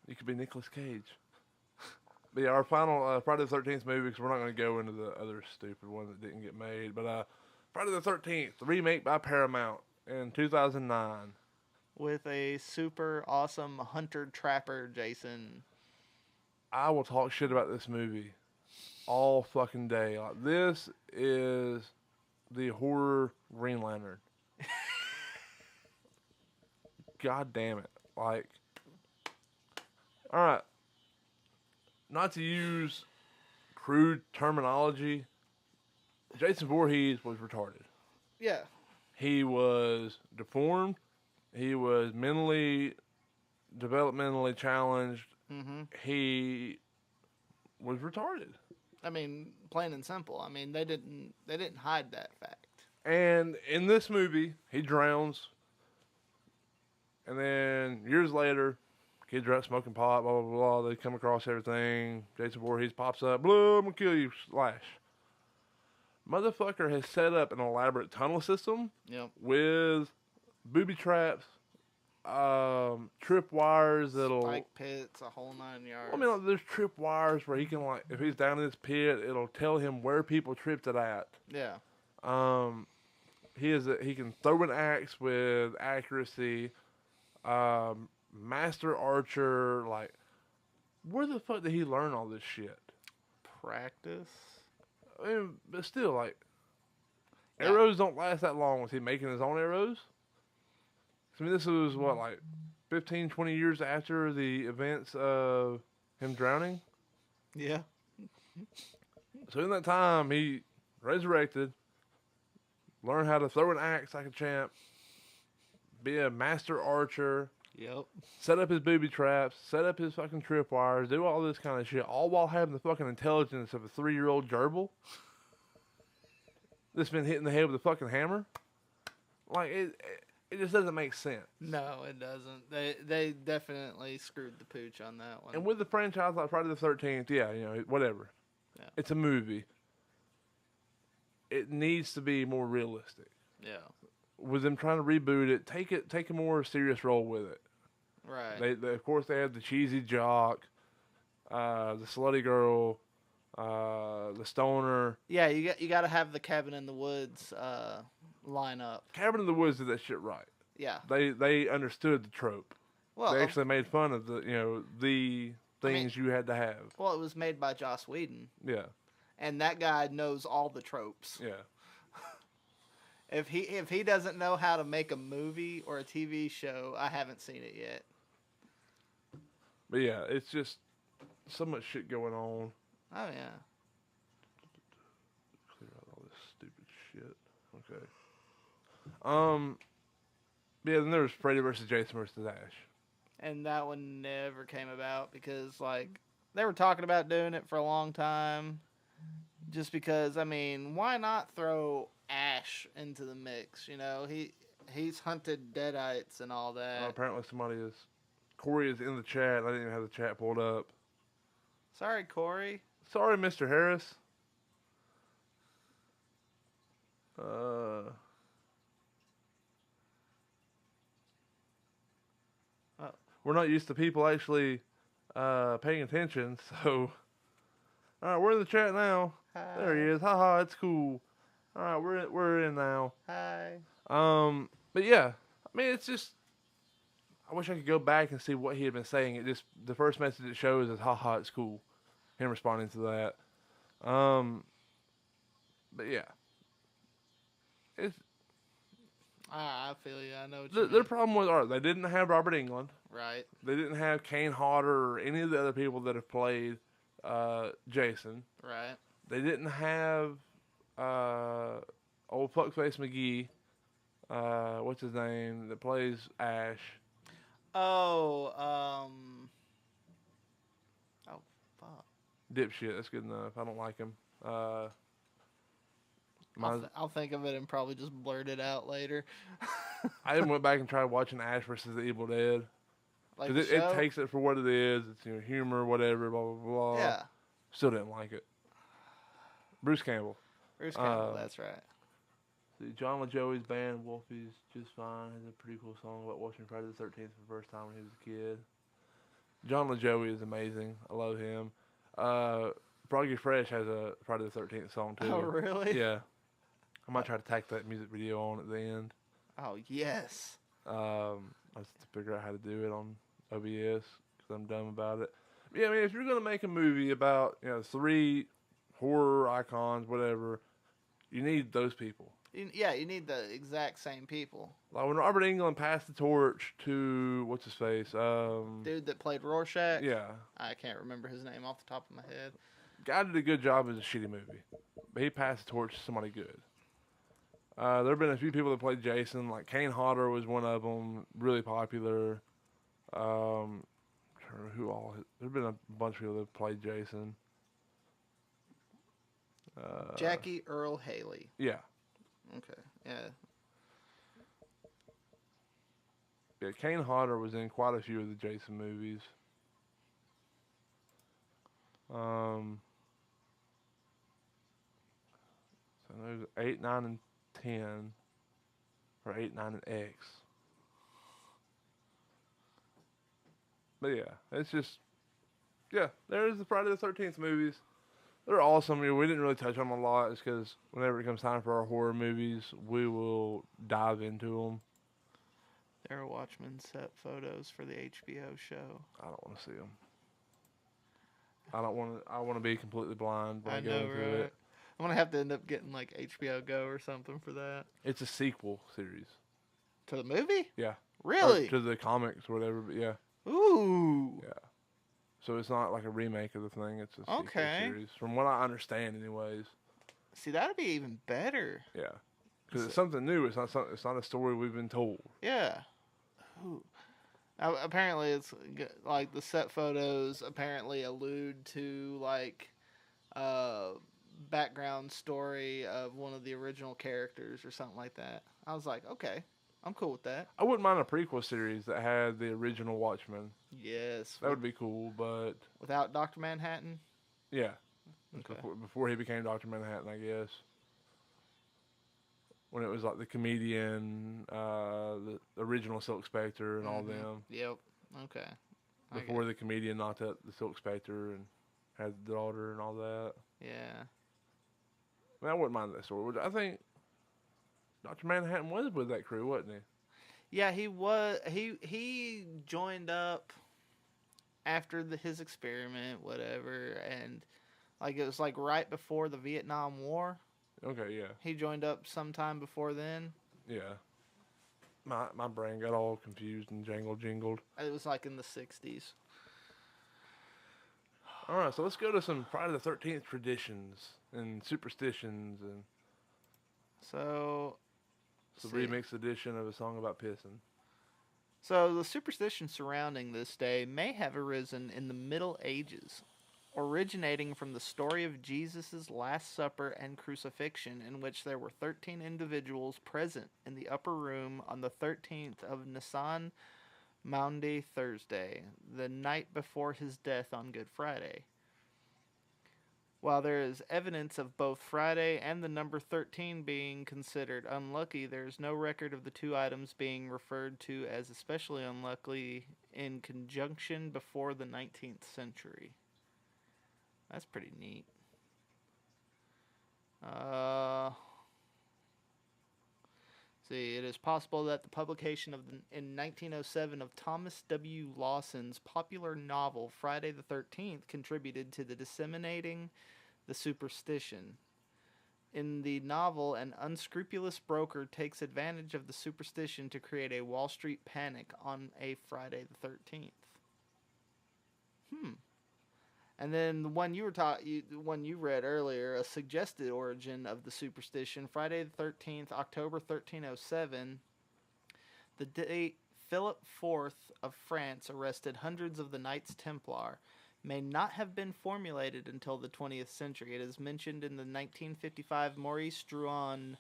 You could be Nicolas Cage. But yeah, our final Friday the 13th movie, because we're not going to go into the other stupid one that didn't get made. But Friday the 13th, the remake by Paramount in 2009. With a super awesome hunter trapper Jason. I will talk shit about this movie all fucking day. Like, this is the horror Green Lantern. God damn it. Like, alright. Not to use crude terminology, Jason Voorhees was retarded. Yeah. He was deformed. He was mentally, developmentally challenged. Mm-hmm. He was retarded. I mean, plain and simple. I mean, they didn't hide that fact. And in this movie, he drowns. And then years later, kids are out smoking pot, blah, blah, blah. They come across everything. Jason Voorhees pops up. Blue, I'm going to kill you. Slash. Motherfucker has set up an elaborate tunnel system. Yep. With booby traps, trip wires that'll... Spike pits, a whole 9 yards. I mean, like, there's trip wires where he can, like, if he's down in this pit, it'll tell him where people tripped it at. Yeah. He can throw an axe with accuracy. Master archer. Like, where the fuck did he learn all this shit? Practice. I mean, but still, like, Yeah. arrows don't last that long. Was he making his own arrows? I mean, this was, what, like, 15, 20 years after the events of him drowning? Yeah. So in that time, he resurrected, learned how to throw an axe like a champ, be a master archer, Yep. set up his booby traps, set up his fucking tripwires, do all this kind of shit, all while having the fucking intelligence of a 3-year-old gerbil that's been hitting the head with a fucking hammer. Like, it just doesn't make sense. No, it doesn't. They definitely screwed the pooch on that one. And with the franchise like Friday the 13th, yeah, you know, whatever. Yeah. It's a movie. It needs to be more realistic. Yeah. With them trying to reboot it, take a more serious role with it. Right. They of course they have the cheesy jock, the slutty girl, the stoner. Yeah, you got to have the cabin in the woods line up. Cabin in the Woods did that shit right. Yeah. They understood the trope. Well, They actually made fun of the things you had to have. well, it was made by Joss Whedon, Yeah, and that guy knows all the tropes. yeah. If he doesn't know how to make a movie or a TV show, I haven't seen it yet. But yeah, it's just so much shit going on. Oh yeah. Clear out all this stupid shit. Okay. Yeah, then there was Freddy versus Jason versus Ash. And that one never came about because like they were talking about doing it for a long time. Just because, I mean, why not throw Ash into the mix? You know, he's hunted deadites and all that. Apparently somebody is... Corey is in the chat. I didn't even have the chat pulled up. Sorry, Corey. Sorry, Mr. Harris. We're not used to people actually paying attention. So, all right, we're in the chat now. There he is. Haha, it's cool. All right, we're in now. Hi. But yeah, I mean, it's just. I wish I could go back and see what he had been saying. It just the first message it shows is haha, it's cool. Him responding to that. But yeah, it's I feel you. I know what you their mean. problem was art. They didn't have Robert Englund. Right. They didn't have Kane Hodder or any of the other people that have played Jason. Right. They didn't have old fuckface McGee. What's his name that plays Ash? Oh, oh, fuck. Dipshit. That's good enough. I don't like him. I'll think of it and probably just blurt it out later. I even went back and tried watching Ash versus the Evil Dead. Like Because it takes it for what it is. It's humor, whatever, blah, blah, blah. Yeah. Still didn't like it. Bruce Campbell. Bruce Campbell, that's right. See, John LaJoie's band, Wolfie's Just Fine, has a pretty cool song about watching Friday the 13th for the first time when he was a kid. John LaJoie is amazing. I love him. Froggy Fresh has a Friday the 13th song, too. Oh, really? Yeah. I might try to tack that music video on at the end. Oh, yes. I have to figure out how to do it on OBS because I'm dumb about it. Yeah, I mean, if you're going to make a movie about, 3 horror icons, whatever, you need those people. Yeah, you need the exact same people. Like when Robert Englund passed the torch to, what's his face? Dude that played Rorschach? Yeah. I can't remember his name off the top of my head. Guy did a good job as a shitty movie. But he passed the torch to somebody good. There have been a few people that played Jason. Like Kane Hodder was one of them, really popular. I don't know who all. There have been a bunch of people that played Jason. Jackie Earl Haley. Yeah. Okay, yeah. Yeah, Kane Hodder was in quite a few of the Jason movies. So there's 8, 9, and 10. Or 8, 9, and X. But yeah, it's just... Yeah, there's the Friday the 13th movies. They're awesome. We didn't really touch on them a lot. It's because whenever it comes time for our horror movies, we will dive into them. There are Watchmen set photos for the HBO show. I don't want to see them. I don't want to. I want to be completely blind when I go know, into right? it. I'm gonna have to end up getting like HBO Go or something for that. It's a sequel series. To the movie? Yeah. Really? Or to the comics or whatever. But yeah. Ooh. Yeah. So it's not like a remake of the thing. It's a sequel Okay. series, from what I understand, anyways. See, that'd be even better. Yeah. Because it's something new. It's not a story we've been told. Yeah. Ooh. Now, apparently, it's like the set photos apparently allude to like background story of one of the original characters or something like that. I was like, okay, I'm cool with that. I wouldn't mind a prequel series that had the original Watchmen. Yes. That would be cool, but Without Dr. Manhattan? yeah. Okay. Before he became Dr. Manhattan, I guess. When it was like the comedian, the original Silk Spectre, and all them. Yep. Okay. Before the comedian knocked out the Silk Spectre and had the daughter and all that. Yeah. I mean, I wouldn't mind that story. I think Dr. Manhattan was with that crew, wasn't he? Yeah, he was. He joined up after his experiment, whatever, and like it was like right before the Vietnam War. Okay, yeah. He joined up sometime before then. Yeah. My brain got all confused and jingled. It was like in the 60s. All right, so let's go to some Friday the 13th traditions and superstitions and So, the remix edition of a song about pissing. So the superstition surrounding this day may have arisen in the Middle Ages, originating from the story of Jesus' Last Supper and crucifixion, in which there were 13 individuals present in the upper room on the 13th of Nisan, Maundy Thursday, the night before his death on Good Friday. While there is evidence of both Friday and the number 13 being considered unlucky, there is no record of the two items being referred to as especially unlucky in conjunction before the 19th century. That's pretty neat. See, it is possible that the publication in 1907 of Thomas W. Lawson's popular novel Friday the 13th contributed to the disseminating the superstition. In the novel, an unscrupulous broker takes advantage of the superstition to create a Wall Street panic on a Friday the 13th. And then the one the one you read earlier, a suggested origin of the superstition, Friday the 13th, October 1307, the date Philip IV of France arrested hundreds of the Knights Templar, may not have been formulated until the 20th century. It is mentioned in the 1955 Maurice Drouin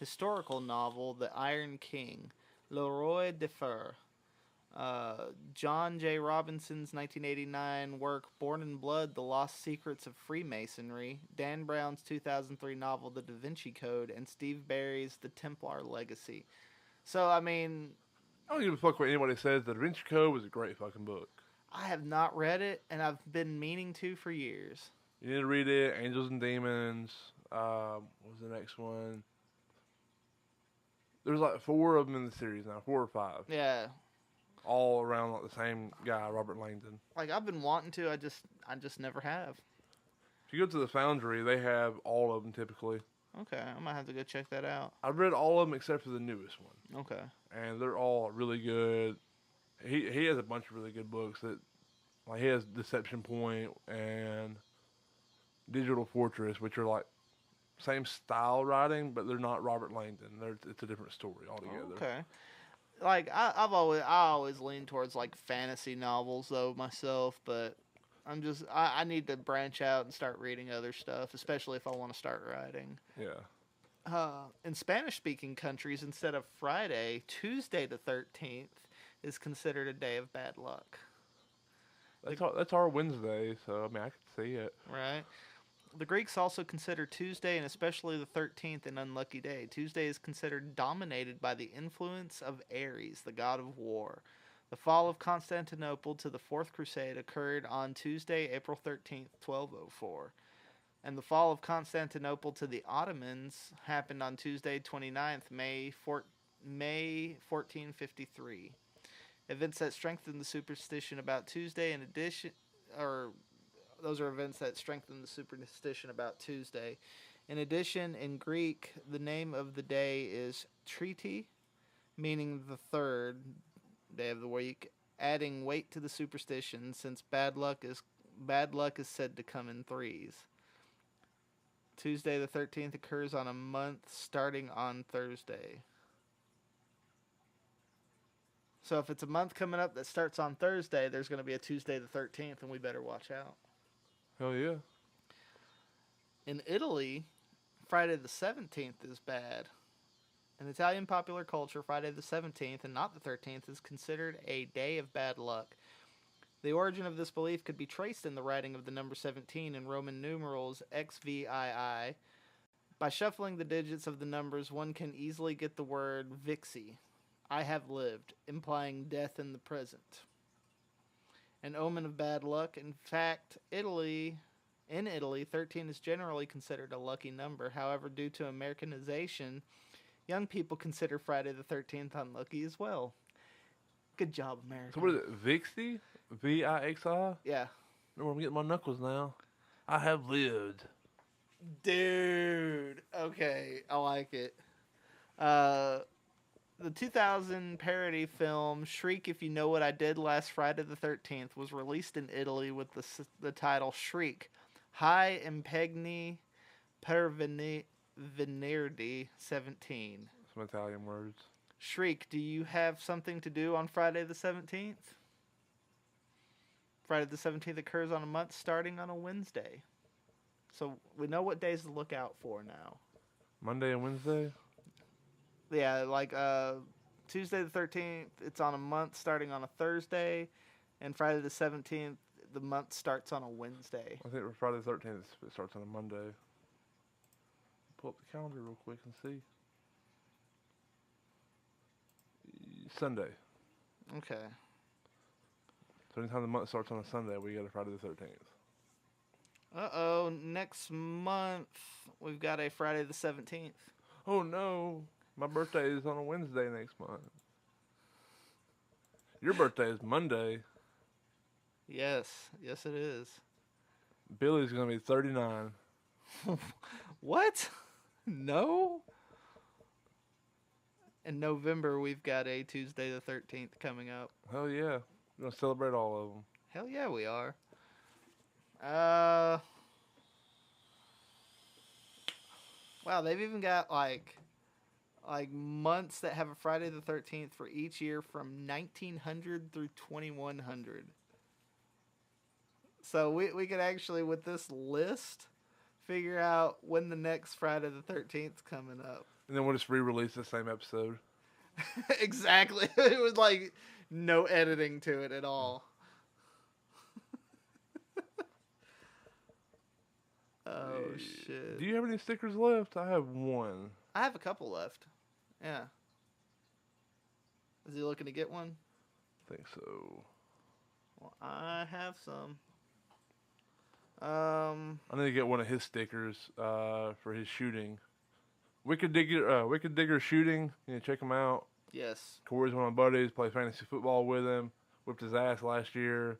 historical novel, The Iron King, Le Roi de Fer. John J. Robinson's 1989 work, Born in Blood, The Lost Secrets of Freemasonry, Dan Brown's 2003 novel, The Da Vinci Code, and Steve Barry's The Templar Legacy. So, I mean... I don't give a fuck what anybody says. The Da Vinci Code was a great fucking book. I have not read it, and I've been meaning to for years. You need to read it. Angels and Demons. What was the next one? There's like 4 of them in the series now. 4 or 5. Yeah. All around like the same guy, Robert Langdon. Like, I've been wanting to, I just never have. If you go to the Foundry, they have all of them typically. Okay, I might have to go check that out. I've read all of them except for the newest one. Okay. And they're all really good. He has a bunch of really good books that, like, he has Deception Point and Digital Fortress, which are like same style writing, but they're not Robert Langdon. It's a different story altogether. Okay. Like, I always lean towards like fantasy novels though myself, but I need to branch out and start reading other stuff, especially if I want to start writing. Yeah. In Spanish-speaking countries, instead of Friday, Tuesday the 13th is considered a day of bad luck. That's our Wednesday, so I mean I can see it. Right. The Greeks also consider Tuesday, and especially the 13th, an unlucky day. Tuesday is considered dominated by the influence of Ares, the god of war. The fall of Constantinople to the Fourth Crusade occurred on Tuesday, April 13th, 1204. And the fall of Constantinople to the Ottomans happened on Tuesday, 29th, May 1453. Events that strengthen the superstition about Tuesday, in addition, those are events that strengthen the superstition about Tuesday. In addition, in Greek, the name of the day is Triti, meaning the third day of the week, adding weight to the superstition since bad luck is said to come in threes. Tuesday the 13th occurs on a month starting on Thursday. So if it's a month coming up that starts on Thursday, there's going to be a Tuesday the 13th, and we better watch out. Hell yeah. In Italy, Friday the 17th is bad. In Italian popular culture, Friday the 17th and not the 13th is considered a day of bad luck. The origin of this belief could be traced in the writing of the number 17 in Roman numerals XVII. By shuffling the digits of the numbers, one can easily get the word vixi, I have lived, implying death in the present. An omen of bad luck. In fact, in Italy, 13 is generally considered a lucky number. However, due to Americanization, young people consider Friday the 13th unlucky as well. Good job, America. So what is it, Vixi? V-I-X-I? Yeah. Remember, I'm getting my knuckles now. I have lived. Dude. Okay, I like it. The 2000 parody film Shriek If You Know What I Did Last Friday the 13th was released in Italy with the title Shriek, High Impegni per Venerdì 17. Some Italian words. Shriek, do you have something to do on Friday the 17th? Friday the 17th occurs on a month starting on a Wednesday. So we know what days to look out for now. Monday and Wednesday? Yeah, like Tuesday the 13th, it's on a month starting on a Thursday, and Friday the 17th, the month starts on a Wednesday. I think Friday the 13th it starts on a Monday. Pull up the calendar real quick and see. Sunday. Okay. So anytime the month starts on a Sunday, we get a Friday the 13th. Uh-oh, next month we've got a Friday the 17th. Oh no, my birthday is on a Wednesday next month. Your birthday is Monday. Yes, it is. Billy's gonna be 39. What? No? In November, we've got a Tuesday the 13th coming up. Hell yeah, we're gonna celebrate all of them. Hell yeah, we are. Wow, they've even got like months that have a Friday the 13th for each year from 1900 through 2100. So we could actually, with this list, figure out when the next Friday the 13th coming up. And then we'll just re-release the same episode. Exactly. It was like no editing to it at all. Oh, shit. Do you have any stickers left? I have one. I have a couple left. Yeah. Is he looking to get one? I think so. Well, I have some. I need to get one of his stickers for his shooting. Wicked Digger shooting. You know, check him out. Yes. Corey's one of my buddies. Played fantasy football with him. Whipped his ass last year.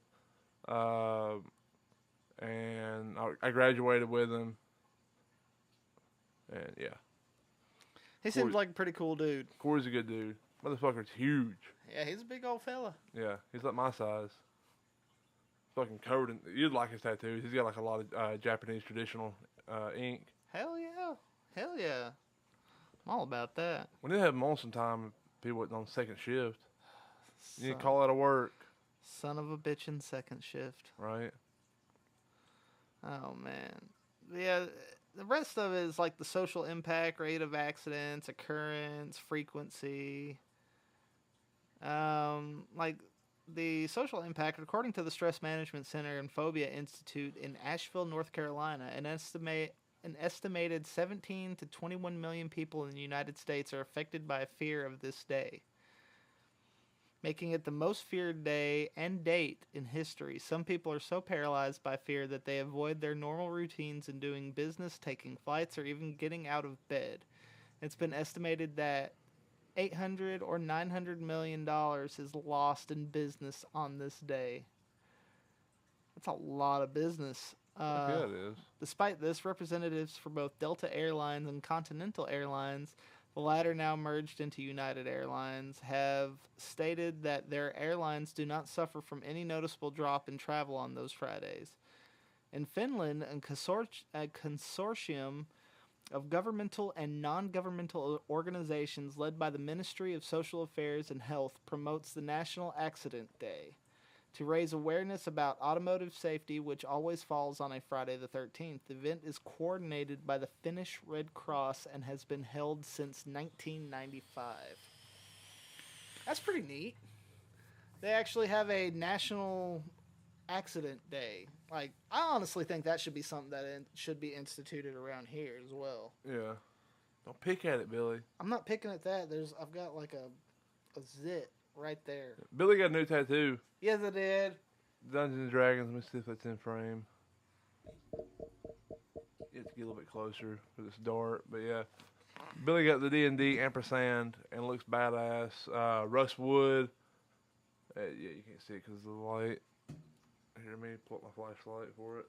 And I graduated with him. And yeah. He seems like a pretty cool dude. Corey's a good dude. Motherfucker's huge. Yeah, he's a big old fella. Yeah, he's like my size. Fucking covered in... You'd like his tattoos. He's got like a lot of Japanese traditional ink. Hell yeah. Hell yeah. I'm all about that. We need to have him on sometime if he wasn't on second shift. You need to Son- call out of work. Son of a bitch in second shift. Right? Oh, man. Yeah, the rest of it is like the social impact, rate of accidents, occurrence, frequency. Like the social impact, according to the Stress Management Center and Phobia Institute in Asheville, North Carolina, an estimated 17 to 21 million people in the United States are affected by a fear of this day, making it the most feared day and date in history. Some people are so paralyzed by fear that they avoid their normal routines in doing business, taking flights, or even getting out of bed. It's been estimated that $800 or $900 million is lost in business on this day. That's a lot of business. Yeah, it is. Despite this, representatives for both Delta Airlines and Continental Airlines, the latter now merged into United Airlines, have stated that their airlines do not suffer from any noticeable drop in travel on those Fridays. In Finland, a consortium of governmental and non-governmental organizations led by the Ministry of Social Affairs and Health promotes the National Accident Day to raise awareness about automotive safety, which always falls on a Friday the 13th. The event is coordinated by the Finnish Red Cross and has been held since 1995. That's pretty neat. They actually have a National Accident Day. Like, I honestly think that should be something that should be instituted around here as well. Yeah. Don't pick at it, Billy. I'm not picking at that. I've got like a zit right there. Billy got a new tattoo. Yes, I did. Dungeons and Dragons. Let me see if it's in frame. It's get a little bit closer because it's dark, but yeah. Billy got the D&D ampersand and looks badass. Russ Wood. Yeah, you can't see it because of the light. Here, let me pull up my flashlight for it.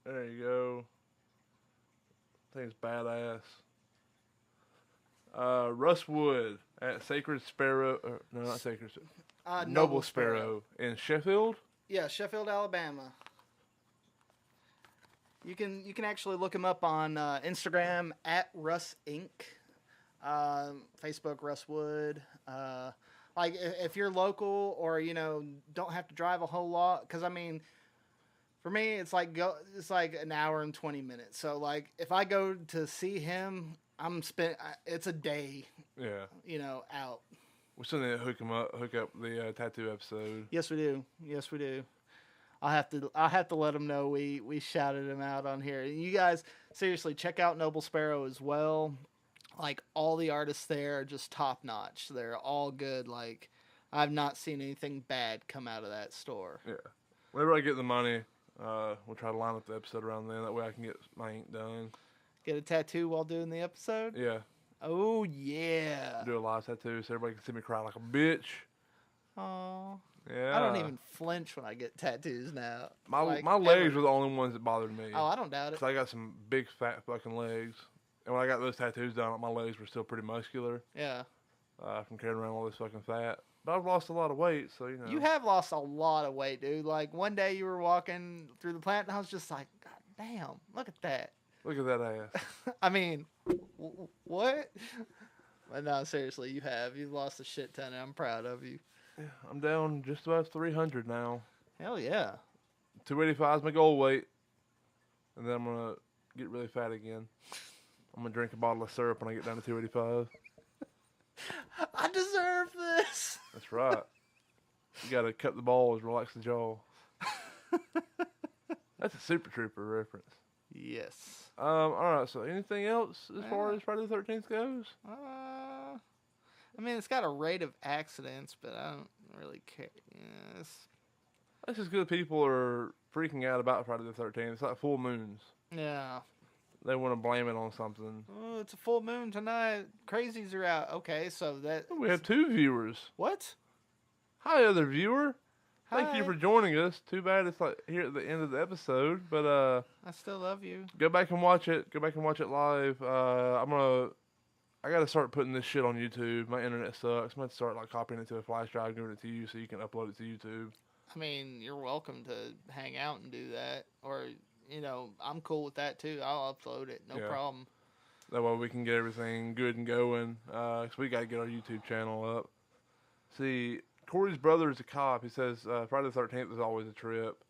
There you go. I think it's badass. Russ Wood at Sacred Sparrow. No, not Sacred. Noble Sparrow in Sheffield. Yeah, Sheffield, Alabama. You can actually look him up on Instagram at Russ Inc. Facebook Russ Wood. Like if you're local or don't have to drive a whole lot, because I mean, for me it's like an hour and 20 minutes. So like if I go to see him, it's a day. Yeah. Out. We still need to hook up the tattoo episode. Yes, we do. Yes, we do. I have to let them know we shouted him out on here. You guys, seriously, check out Noble Sparrow as well. Like, all the artists there are just top notch. They're all good. Like, I've not seen anything bad come out of that store. Yeah. Whenever I get the money, we'll try to line up the episode around then. That way I can get my ink done. Get a tattoo while doing the episode? Yeah. Oh, yeah. Do a live tattoo so everybody can see me cry like a bitch. Oh. Yeah. I don't even flinch when I get tattoos now. My Like, legs ever. were the only ones that bothered me. Oh, I don't doubt it. 'Cause I got some big fat fucking legs. And when I got those tattoos done, my legs were still pretty muscular. Yeah. From carrying around all this fucking fat. But I've lost a lot of weight, so you know. You have lost a lot of weight, dude. Like, one day you were walking through the plant, and I was just like, God damn, look at that. Look at that ass. I mean, what? But no, seriously, you have. You've lost a shit ton, and I'm proud of you. Yeah, I'm down just about 300 now. Hell yeah. 285 is my goal weight. And then I'm going to get really fat again. I'm going to drink a bottle of syrup when I get down to 285. I deserve this. That's right. You got to cut the balls, relax the jaw. That's a Super Trooper reference. Yes. All right, so anything else as far as Friday the 13th goes? I mean, it's got a rate of accidents, but I don't really care. Yes. That's just good people are freaking out about Friday the 13th. It's like full moons. Yeah. They want to blame it on something. Oh, it's a full moon tonight. Crazies are out. Okay, so that... We have 2 viewers. What? Hi, other viewer. Thank you Hi. for joining us. Too bad it's like here at the end of the episode, but I still love you. go back and watch it. Go back and watch it live. I gotta start putting this shit on YouTube. My internet sucks. I'm gonna start like copying it to a flash drive, and giving it to you so you can upload it to YouTube. I mean, you're welcome to hang out and do that. Or, you know, I'm cool with that too. I'll upload it. No Yeah. problem. That way we can get everything good and going. 'Cause we gotta get our YouTube channel up. See, Corey's brother is a cop. He says Friday the 13th is always a trip.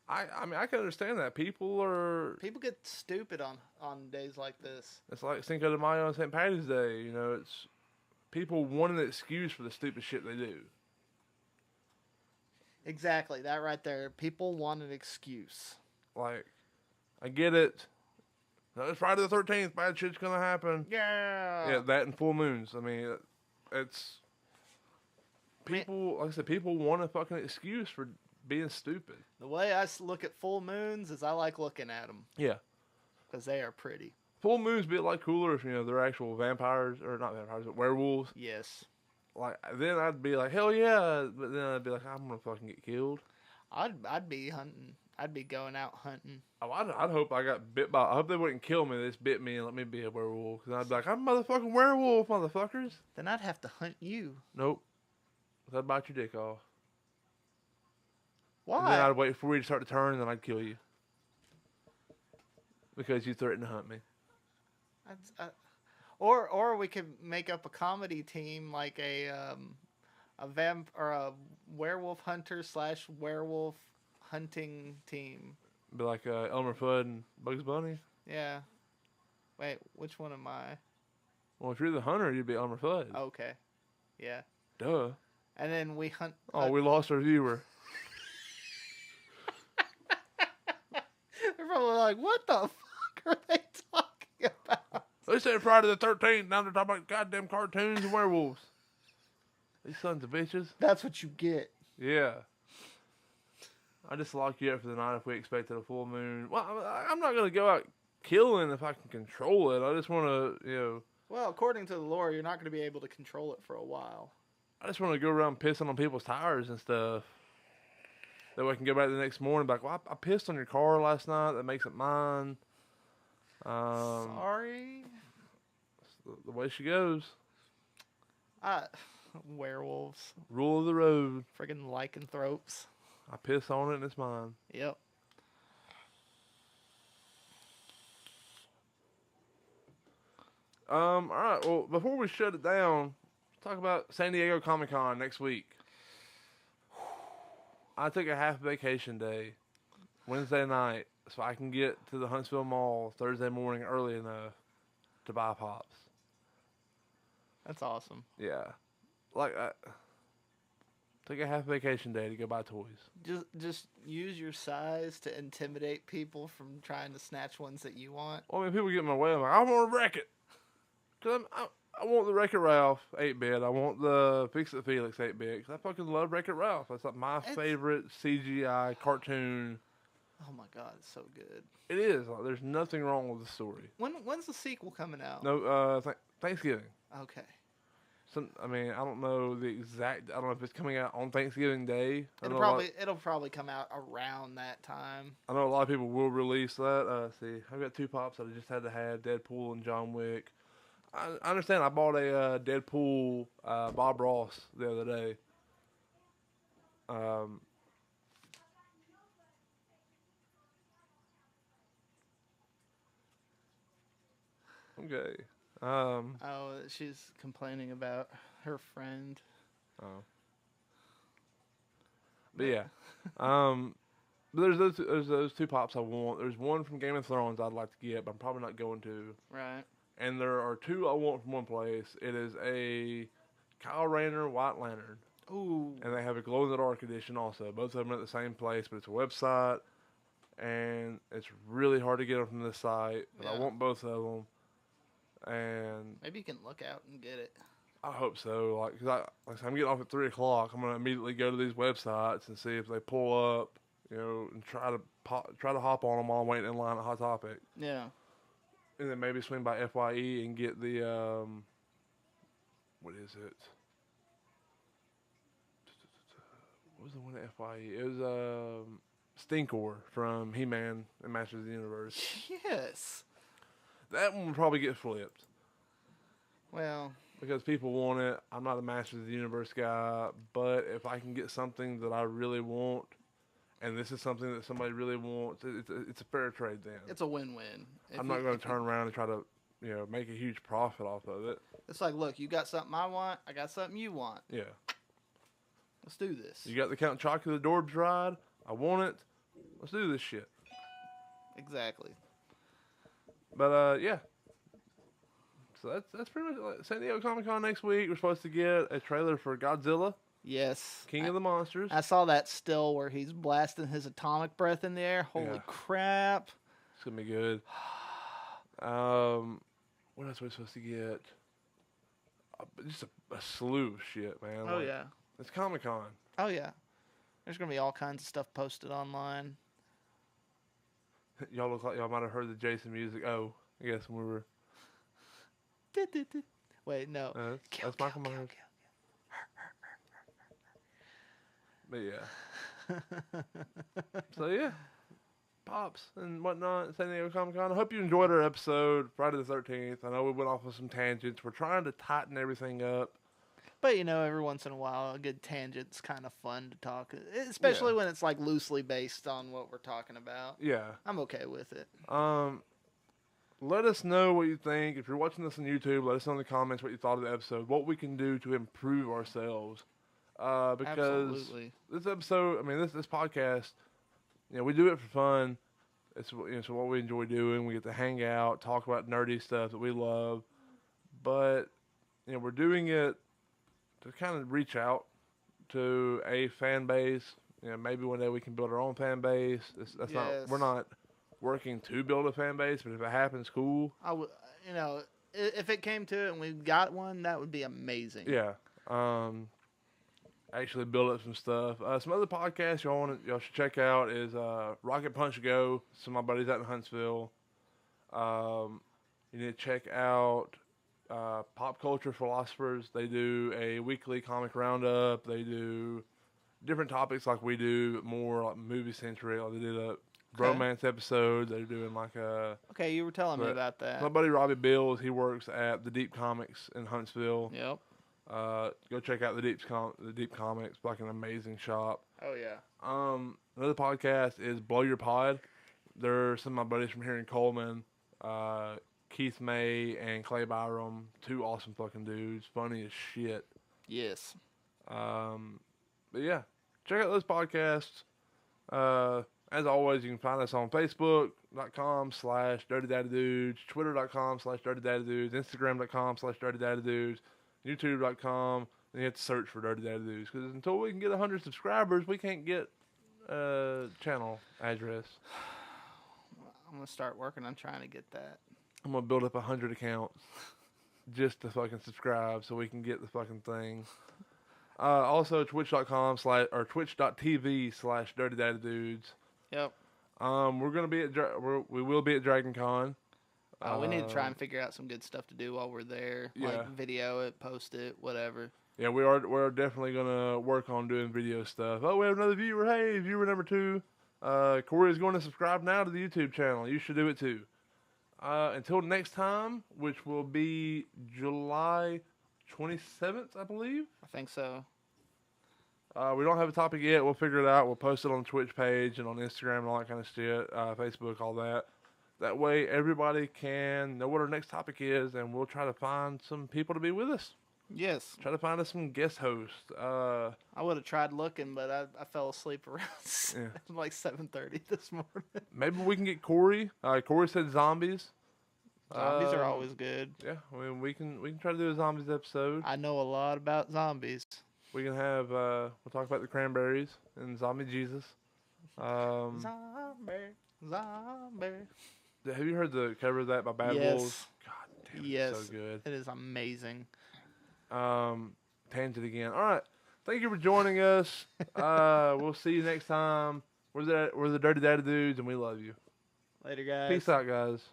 I mean, I can understand that. People get stupid on days like this. it's like Cinco de Mayo and St. Patty's Day. You know, it's people want an excuse for the stupid shit they do. Exactly. That right there. People want an excuse. Like, I get it. No, it's Friday the 13th. Bad shit's gonna happen. Yeah. Yeah, that and full moons. I mean, it's people. Like I said, people want a fucking excuse for being stupid. The way I look at full moons is I like looking at them. Yeah. Because they are pretty. Full moons be a lot cooler if, you know, they're actual vampires, or not vampires, but werewolves. Yes. Like, then I'd be like, hell yeah, but then I'd be like, I'm gonna fucking get killed. I'd be hunting. I'd be going out hunting. Oh, I'd hope I got bit by, I hope they wouldn't kill me, they just bit me and let me be a werewolf. Because I'd be like, I'm a motherfucking werewolf, motherfuckers. Then I'd have to hunt you. Nope. I'd bite your dick off. Why? And then I'd wait for you to start to turn, and then I'd kill you. Because you threatened to hunt me. Or we could make up a comedy team like a vamp or a werewolf hunter / werewolf hunting team. Be like Elmer Fudd and Bugs Bunny. Yeah. Wait, which one am I? Well, if you're the hunter, you'd be Elmer Fudd. Okay. Yeah. Duh. And then we hunt. Oh, we lost our viewer. They're probably like, what the fuck are they talking about? They said Friday the 13th. Now they're talking about goddamn cartoons and werewolves. These sons of bitches. That's what you get. Yeah. I just lock you up for the night if we expected a full moon. Well, I'm not going to go out killing if I can control it. I just want to, you know. Well, according to the lore, you're not going to be able to control it for a while. I just want to go around pissing on people's tires and stuff. That way I can go back the next morning and be like, well, I pissed on your car last night. That makes it mine. Sorry? The way she goes. Werewolves. Rule of the road. Friggin' lycanthropes. I piss on it and it's mine. Yep. All right. Well, before we shut it down, let's talk about San Diego Comic-Con next week. I took a half vacation day Wednesday night so I can get to the Huntsville Mall Thursday morning early enough to buy pops. That's awesome. Yeah. like, take a half vacation day to go buy toys. Just use your size to intimidate people from trying to snatch ones that you want. Well, I mean, people get in my way. I'm like, I want to wreck it. Cause I want the Wreck-It Ralph 8-bit. I want the Fix-It Felix 8-bit. Cause I fucking love Wreck-It Ralph. That's like my favorite CGI cartoon. Oh my god, it's so good. It is. Like, there's nothing wrong with the story. When's the sequel coming out? No, Thanksgiving. Okay. I mean, I don't know the exact. I don't know if it's coming out on Thanksgiving Day. It'll probably come out around that time. I know a lot of people will release that. See, I've got two pops that I just had to have: Deadpool and John Wick. I understand. I bought a Deadpool Bob Ross the other day. Okay. Oh, she's complaining about her friend. Oh. But yeah. But there's those two pops I want. There's one from Game of Thrones I'd like to get, but I'm probably not going to. Right. And there are two I want from one place. It is a Kyle Rayner White Lantern. Ooh. And they have a glow-in-the-dark edition also. Both of them are at the same place, but it's a website. And it's really hard to get them from this site. But I want both of them. And maybe you can look out and get it. I hope so. Like, cause I'm getting off at 3 o'clock. I'm gonna immediately go to these websites and see if they pull up, and try to hop on them while I'm waiting in line at Hot Topic. Yeah. And then maybe swing by FYE and get the what is it? What was the one at FYE? It was Stinkor from He-Man and Masters of the Universe. Yes. That one will probably get flipped. Well, because people want it. I'm not a Masters of the Universe guy, but if I can get something that I really want, and this is something that somebody really wants, it's a fair trade then. It's a win-win. I'm not going to turn around and try to, make a huge profit off of it. It's like, look, you got something I want, I got something you want. Yeah. Let's do this. You got the Count Chocula Dorbs ride. I want it. Let's do this shit. Exactly. But, yeah. So that's pretty much like San Diego Comic-Con next week. We're supposed to get a trailer for Godzilla. Yes. King of the Monsters. I saw that still where he's blasting his atomic breath in the air. Holy crap. It's going to be good. What else are we supposed to get? Just a slew of shit, man. Oh, yeah. It's Comic-Con. Oh, yeah. There's going to be all kinds of stuff posted online. Y'all look like y'all might have heard the Jason music. Oh, I guess when we were... Wait, no. That's Michael Myers. But yeah. So yeah. Pops and whatnot, San Diego Comic-Con. I hope you enjoyed our episode, Friday the 13th. I know we went off with some tangents. We're trying to tighten everything up. But, every once in a while, a good tangent's kind of fun to talk. Especially when it's, like, loosely based on what we're talking about. Yeah. I'm okay with it. Let us know what you think. If you're watching this on YouTube, let us know in the comments what you thought of the episode, what we can do to improve ourselves. Because Absolutely. This episode, this podcast, we do it for fun. It's what we enjoy doing. We get to hang out, talk about nerdy stuff that we love. But, we're doing it to kind of reach out to a fan base. Maybe one day we can build our own fan base. We're not working to build a fan base, but if it happens, cool. If it came to it and we got one, that would be amazing. Yeah. Actually build up some stuff. Some other podcasts y'all should check out is Rocket Punch Go. Some of my buddies out in Huntsville. You need to check out Pop Culture Philosophers. They do a weekly comic roundup. They do different topics like we do, more like movie centric. Like they did a romance episode. They're doing like a... Okay, you were telling me about that. My buddy Robbie Bills, he works at the Deep Comics in Huntsville. Yep. Go check out the Deep Comics, like an amazing shop. Oh yeah. Another podcast is Blow Your Pod. They're some of my buddies from here in Coleman. Keith May and Clay Byram, two awesome fucking dudes, funny as shit. Yes. But yeah, check out those podcasts. As always, you can find us on Facebook.com/DirtyDaddyDudes, Twitter.com/DirtyDaddyDudes, Instagram.com/DirtyDaddyDudes, YouTube.com And you have to search for Dirty Daddy Dudes because until we can get 100 subscribers, we can't get channel address. I'm gonna start working on trying to get that. I'm gonna build up 100 accounts just to fucking subscribe so we can get the fucking thing. Also, twitch.com/twitch.tv/Dirty Daddy Dudes. Yep. We're gonna be we will be at Dragon Con. We need to try and figure out some good stuff to do while we're there. Yeah. Like video it, post it, whatever. Yeah, we're definitely gonna work on doing video stuff. Oh, we have another viewer. Hey, viewer number 2. Corey is going to subscribe now to the YouTube channel. You should do it too. Until next time, which will be July 27th, I believe. I think so. We don't have a topic yet. We'll figure it out. We'll post it on the Twitch page and on Instagram and all that kind of shit. Facebook, all that. That way, everybody can know what our next topic is, and we'll try to find some people to be with us. Yes. Try to find us some guest hosts. I would have tried looking, but I fell asleep around like 7:30 this morning. Maybe we can get Corey. Corey said zombies. Zombies are always good. Yeah, I mean we can try to do a zombies episode. I know a lot about zombies. We can have we'll talk about the Cranberries and Zombie Jesus. Zombie. Have you heard the cover of that by Bad Wolves? God damn, it's so good. It is amazing. Tangent again. All right. Thank you for joining us. We'll see you next time. We're the Dirty Daddy Dudes, and we love you. Later, guys. Peace out, guys.